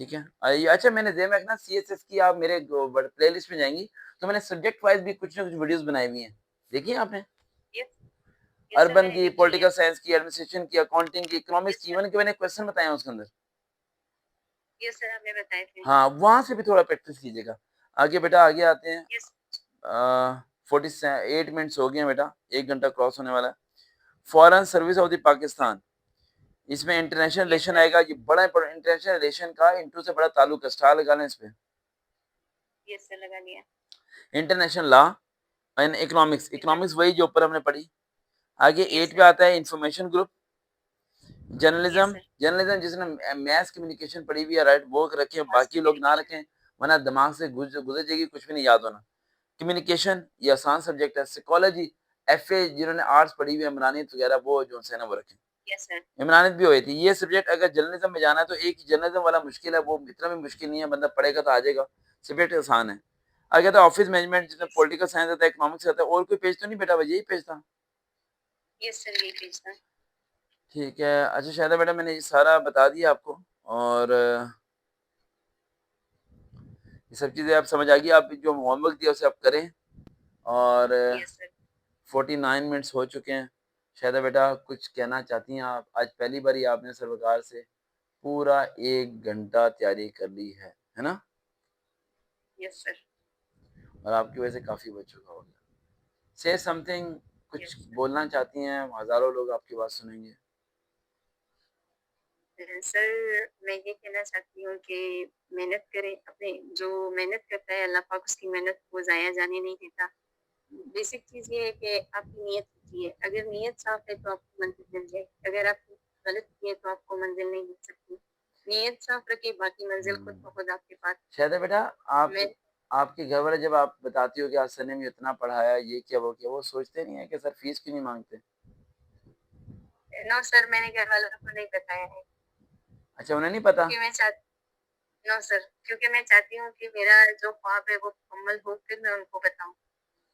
ठीक है। अच्छा मैंने जेमैक ना सीएसएस की, आप मेरे प्लेलिस्ट में जाएंगी तो मैंने सब्जेक्ट वाइज भी कुछ ना कुछ वीडियोस बनाई हुई हैं, देखिए आपने। यस यस सर अर्बन मैंने की, देखी है। पॉलिटिकल साइंस की, एडमिनिस्ट्रेशन की, अकाउंटिंग की, इकोनॉमिक्स यस की, सर। इवन के मैंने क्वेश्चन बताए हैं उसके अंदर। यस सर आपने बताए थे। हाँ वहां से भी थोड़ा प्रैक्टिस कीजिएगा। आगे बेटा आगे आते हैं। यस। 48 मिनट्स हो गए हैं बेटा, 1 घंटा क्रॉस होने वाला है। Foreign service of the Pakistan, इसमें इंटरनेशनल यस रिलेशन सर। आएगा, ये बड़ा इंपॉर्टेंट, इंटरनेशनल रिलेशन का इंटू से बड़ा ताल्लुक है, स्टार लगा लें इस पे। यस सर लगा लिया। International law and economics, economic. Economics वही जो ऊपर हमने पढ़ी। आगे यस 8 पे सर। आता है information group, yes journalism, sir. Journalism जिसने मैथ कम्युनिकेशन पढ़ी हुई है राइट वो रखें, मास बाकी लोग ना कम्युनिकेशन। रखें, वरना दिमाग से गुजर जाएगी, कुछ भी नहीं याद होना। कम्युनिकेशन ये आसान सब्जेक्ट है। साइकोलॉजी, एफए जिन्होंने आर्ट्स पढ़ी हुई है, इमरानियत वगैरह, वो जो है ना वो रखें। Yes sir. इमरानियत भी हुई थी। ये सब्जेक्ट अगर जर्नलिज्म में जाना है तो एक जर्नलिज्म वाला मुश्किल है, वो इतना भी मुश्किल नहीं है, बंदा पढ़ेगा तो आ जाएगा, सब्जेक्ट आसान है। आगे था ऑफिस मैनेजमेंट, जिसमें यस। पॉलिटिकल साइंस आता है, इकोनॉमिक्स आता है। और कोई पेज तो नहीं बेटा, बस यही पेज था। यस सर यही पेज था। ठीक है, अच्छा शायद बेटा मैंने ये सारा बता दिया आपको, और ये सब चीज़ें आप समझ आ गई। आप जो होमवर्क दिया उसे आप करें। और यस सर। 49 मिनट्स हो चुके हैं। शायद बेटा कुछ कहना चाहती हैं आप? आज पहली बार ही आपने सर्वकार से पूरा 1 घंटा तैयारी कर ली है ना? Yes sir. और आपकी वजह से काफ़ी बच चुका होगा। से समथिंग, कुछ यस बोलना चाहती हैं? हज़ारों लोग आपकी बात सुनेंगे। सर मैं ये कहना चाहती हूँ कि मेहनत करें, अपने जो मेहनत करता है अल्लाह पाक उसकी मेहनत को ज़ाया जाने नहीं देता। बेसिक चीज़ ये है कि आपकी नीयत अच्छी है, अगर नीयत साफ है तो आपको मंजिल मिल जाएगी, अगर आपकी गलत की है तो आपको मंजिल नहीं मिल सकती। नीयत साफ रखिए, बाकी मंजिल खुद ब खुद आपके पास। शायद बेटा आप, मैं आपके घर वाले जब आप बताती हो कि आज सर ने मुझे इतना पढ़ाया, ये किया वो किया, वो सोचते नहीं है कि सर फीस क्यों नहीं मांगते? नो सर मैंने घर वालों को नहीं बताया है, अच्छा उन्हें नहीं पता? क्योंकि मैं चाहती नो सर क्योंकि मैं चाहती हूँ कि मेरा जो ख्वाब है वो मुकम्मल हो फिर मैं उनको बताऊँ।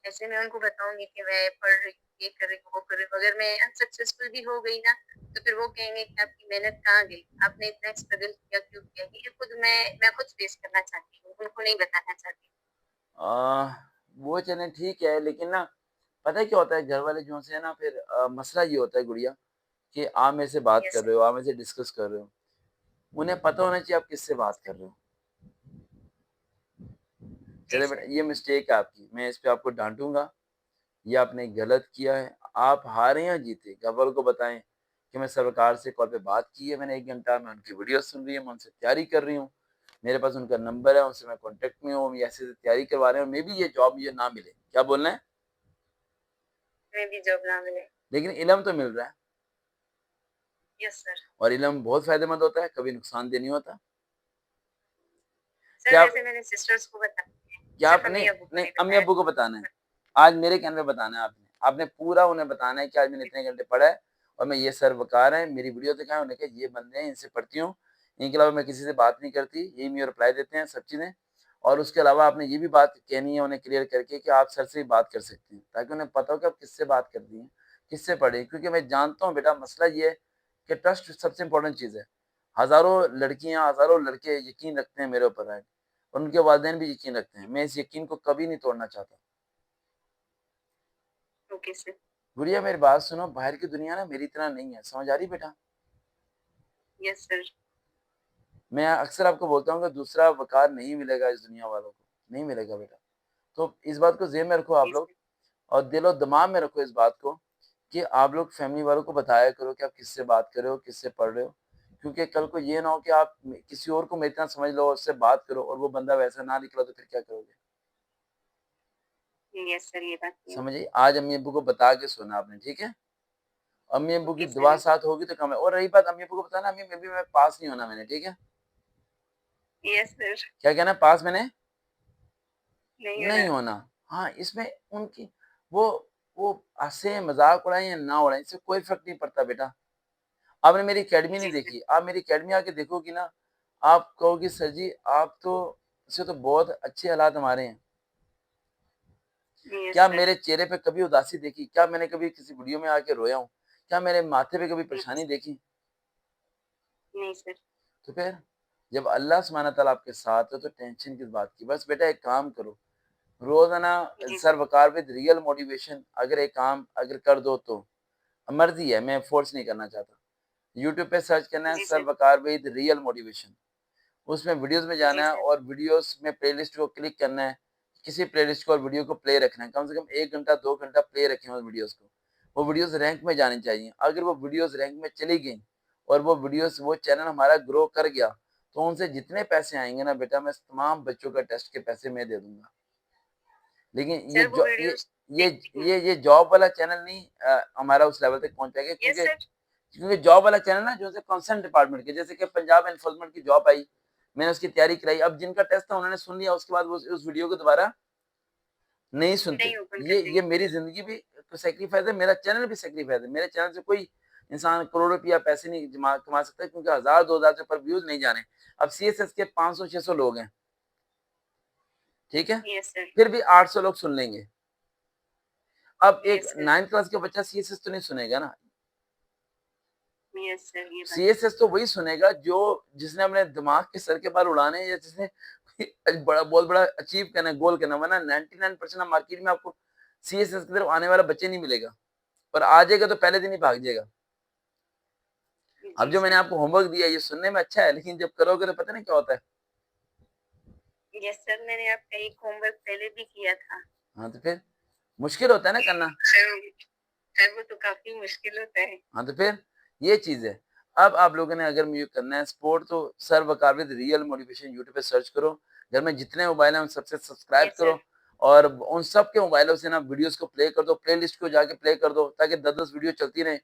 ऐसे मैं उनको बताऊँगी कि मैं पढ़ रही हूँ, ये कर रही हूँ, वो कर रही हूँ। अगर मैं अनसक्सेसफुल भी हो गई ना, तो फिर वो कहेंगे कि आपकी मेहनत कहाँ गई? आपने इतना स्ट्रगल किया क्यों किया? ये खुद मैं खुद फेस करना चाहती हूँ, उनको नहीं बताना चाहती। वो चलें ठीक है, लेकिन ना पता है क्या होता है, घर वाले जो से है ना, फिर मसला ये होता है गुड़िया, कि आप मेरे से बात यस कर सर। रहे हो, आप मेरे से डिस्कस कर रहे हो, उन्हें पता होना चाहिए आप किससे बात कर रहे हो। जी चले बेटा सर। ये मिस्टेक है आपकी, मैं इस पे आपको डांटूंगा। ये आपने गलत किया है। आप हारे या जीते, घर वालों को बताएं कि मैं सरकार से कॉल पे बात की है मैंने 1 घंटा, मैं उनकी वीडियो सुन रही हूँ, मैं उनसे तैयारी कर रही हूँ, मेरे पास उनका नंबर है, उनसे मैं कांटेक्ट में हूँ, ये ऐसे तैयारी करवा रहे हैं, मे बी ये जॉब मुझे ना मिले, क्या बोलना है, मैं भी जॉब ना मिले। लेकिन इलम तो मिल रहा है। Yes sir. और इलम बहुत फायदेमंद होता है, कभी नुकसानदेह नहीं होता। सर क्या वैसे मैंने सिस्टर्स को बताया है, क्या सिर्फ आपने, अम्मी अब्बू को नहीं नहीं अम्मी बताया। अब्बू को बताना है, आज मेरे कहने पे बताना है आपने, आपने पूरा उन्हें बताना है कि आज मैंने इतने घंटे पढ़ा है, और मैं ये सर वकार है, मेरी वीडियो दिखाएं, उन्हें कहा ये बंदे हैं इनसे पढ़ती हूँ, इनके अलावा मैं किसी से बात नहीं करती, यही मेरे रिप्लाई देते हैं सब चीज़ें। और उसके अलावा आपने ये भी बात कहनी है उन्हें क्लियर करके कि आप सर से ही बात कर सकती हैं, ताकि उन्हें पता हो कि आप किससे बात कर रही हैं, किससे पढ़े, क्योंकि मैं जानता हूँ बेटा मसला ये है कि ट्रस्ट सबसे इंपॉर्टेंट चीज़ है। हज़ारों लड़कियाँ, हज़ारों लड़के यकीन रखते हैं मेरे ऊपर, राइट, और उनके वालिदैन भी यकीन रखते हैं, मैं इस यकीन को कभी नहीं तोड़ना चाहता। Okay sir. गुड़िया मेरी बात सुनो, बाहर की दुनिया ना मेरी तरह नहीं है, समझ आ रही बेटा? Yes sir. मैं अक्सर आपको बोलता हूँ कि दूसरा वकार नहीं मिलेगा इस दुनिया वालों को, नहीं मिलेगा बेटा। तो इस बात को ज़हन में रखो आप जी लोग, सर। और दिलो दिमाग में रखो इस बात को कि आप लोग फैमिली वालों को बताया करो कि आप किससे बात कर रहे हो, किससे पढ़ रहे हो। क्योंकि कल को ये ना हो कि आप किसी और को मेरी तरह समझ लो, उससे बात करो और वो बंदा वैसा ना निकला तो फिर क्या करोगे? यस सर, ये बात तो है। समझिए, आज अम्मी-अब्बू को बता के सोना आपने, ठीक है? अम्मी-अब्बू की ओके दुआ सर, साथ होगी तो काम है। और रही बात अम्मी-अब्बू को बताना, अम्मी मे बी मैं पास नहीं होना मैंने, ठीक है? यस सर, क्या कहना है? पास मैंने नहीं हो नहीं रहा। होना। हाँ, इसमें उनकी वो वो हँसे, मज़ाक उड़ाएँ या ना उड़ाएँ, इससे कोई फ़र्क नहीं पड़ता बेटा। आपने मेरी अकेडमी नहीं जी सर, देखी, आप मेरी अकेडमी आके देखोगी ना, आप कहोगी सर जी आप तो से तो बहुत अच्छे हालात हमारे हैं। यस क्या सर, मेरे चेहरे पे कभी उदासी देखी? क्या मैंने कभी किसी वीडियो में आके रोया हूँ? क्या मेरे माथे पे कभी परेशानी यस, देखी? नहीं सर, तो फिर जब अल्लाह सुब्हानहू तआला आपके साथ है तो टेंशन किस बात की? बस बेटा एक काम करो, रोज़ाना जी sir sir, Waqar with real motivation अगर एक काम अगर कर दो तो मर्ज़ी है, मैं फ़ोर्स नहीं करना चाहता। यूट्यूब पे सर्च करना है जी sir sir, Waqar with real motivation. उसमें वीडियोज़ में जी जाना है सर, और वीडियोज़ में प्लेलिस्ट को क्लिक करना है। किसी प्लेलिस्ट को और वीडियो को प्ले रखना है। कम से कम 1 घंटा 2 घंटा प्ले रखें उस वीडियोज़ को। वो वीडियोज़ रैंक में जानी चाहिए। अगर वो वीडियोज़ रैंक में चली गईं और वो वीडियोज़ वो चैनल हमारा ग्रो कर गया, तो उनसे जितने पैसे आएँगे ना बेटा मैं तमाम बच्चों का टेस्ट के पैसे मैं दे दूँगा। लेकिन सर वो वीडियोज़ ये देखती हूँ। ये जॉब वाला चैनल नहीं हमारा उस लेवल तक पहुँच पाएगा यस क्योंकि सर, क्योंकि जॉब वाला चैनल ना जो है कंसर्न डिपार्टमेंट के जैसे कि पंजाब एनफोर्समेंट की जॉब आई, मैंने उसकी तैयारी कराई, अब जिनका टेस्ट था उन्होंने सुन लिया उसके बाद वो उस वीडियो को दोबारा नहीं सुनते। नहीं ओपन ये करती। मेरी ज़िंदगी भी सैक्रिफाइस है, मेरा चैनल भी सैक्रिफाइस है। मेरे चैनल से कोई इंसान करोड़ों रुपया पैसे नहीं जमा कमा सकता क्योंकि 1000-2000 से ऊपर व्यूज़ नहीं जाने। अब सीएसएस के 500-600 लोग हैं, ठीक है? यस सर, फिर भी 800 लोग सुन लेंगे। अब एक यस सर, 9th क्लास का बच्चा सीएसएस तो नहीं सुनेगा ना। यस सर, ये बात तो है। सीएसएस तो वही सुनेगा जो जिसने अपने दिमाग के सर के बाल उड़ाने हैं या जिसने बड़ा बहुत बड़ा अचीव करना है, गोल करना है, वरना 99% मार्केट में आपको सीएसएस की तरफ आने वाला बच्चे नहीं मिलेगा और आ जाएगा तो पहले दिन ही भाग जाएगा। अब जी जो मैंने सर, आपको होमवर्क दिया है ये सुनने में अच्छा है लेकिन जब करोगे तो पता नहीं क्या होता है। यस सर, मैंने आपका एक होमवर्क पहले भी किया था। हाँ, तो फिर मुश्किल होता है ना करना। सर सर वो तो काफ़ी मुश्किल होता है। हाँ, तो फिर ये चीज़ है। अब आप लोगों ने अगर मुझे करना है सपोर्ट तो sir Waqar with real motivation YouTube पे सर्च करो। घर में जितने मोबाइल हैं उन सबसे सब्सक्राइब यस करो सर, और उन सब के मोबाइलों से ना वीडियोज़ को प्ले कर दो, प्लेलिस्ट को जाके प्ले कर दो ताकि 10-10 वीडियो चलती रहें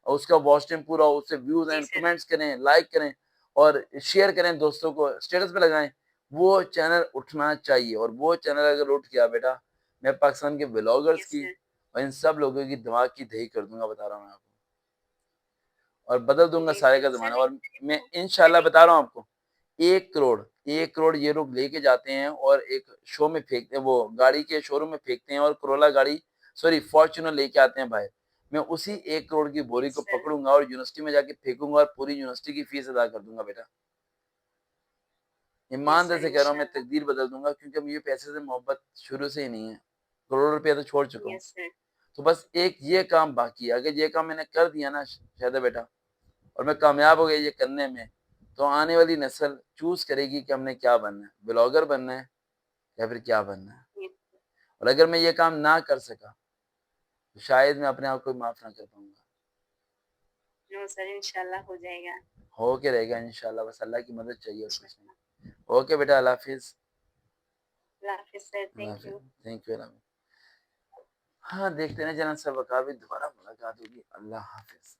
और उसका वॉच टाइम पूरा हो, उससे व्यूज़ जी एंड सर, कमेंट्स करें, लाइक करें और शेयर करें दोस्तों को, स्टेटस पे लगाएँ। वो चैनल उठना चाहिए और वो चैनल अगर उठ गया बेटा, मैं पाकिस्तान के व्लॉगर्स यस की सर, और इन सब लोगों की दिमाग की दही कर दूँगा बता रहा हूँ मैं आपको। और बदल दूँगा जी सारे सर, का सर ज़माना एक और मैं इंशाल्लाह बता करेंगे। रहा हूँ आपको 1 करोड़ 1 करोड़ ये लोग लेके जाते हैं और एक शो में फेंकते हैं वो गाड़ी के शोरूम में फेंकते हैं और कोरोला गाड़ी सॉरी फॉर्च्यूनर लेके आते हैं बाहर। मैं उसी 1 करोड़ की बोरी यस को सर, पकड़ूँगा और यूनिवर्सिटी में जाके फेंकूँगा और पूरी यूनिवर्सिटी की फीस अदा कर दूँगा बेटा। यस ईमानदारी सर, से कह रहा हूँ मैं इंशाल्लाह। तकदीर बदल दूँगा क्योंकि मुझे पैसे से मोहब्बत शुरू से ही नहीं है। करोड़ों रुपया तो छोड़ चुका हूँ। यस सर, तो बस एक ये काम बाकी है। अगर ये काम मैंने कर दिया ना शायद बेटा और मैं कामयाब हो गया ये करने में, तो आने वाली नस्ल चूज़ करेगी कि हमने क्या बनना है, ब्लॉगर बनना है या फिर क्या बनना है। Yes sir. और अगर मैं ये काम ना कर सका, तो शायद मैं अपने आप को माफ़ ना कर पाऊँगा। नो सर, इंशाल्लाह हो जाएगा। हो के रहेगा इंशाल्लाह बस अल्लाह की मदद चाहिए और कुछ इंशाल्लाह। नहीं। ओके बेटा अल्लाह हाफ़िज़। अल्लाह हाफ़िज़ सर, अल्लाह थैंक हाफ़िज़। यू। थैंक यू हाँ, देखते हैं ना जना सर वक़ार भी दोबारा मुलाकात होगी। अल्लाह हाफ़िज़।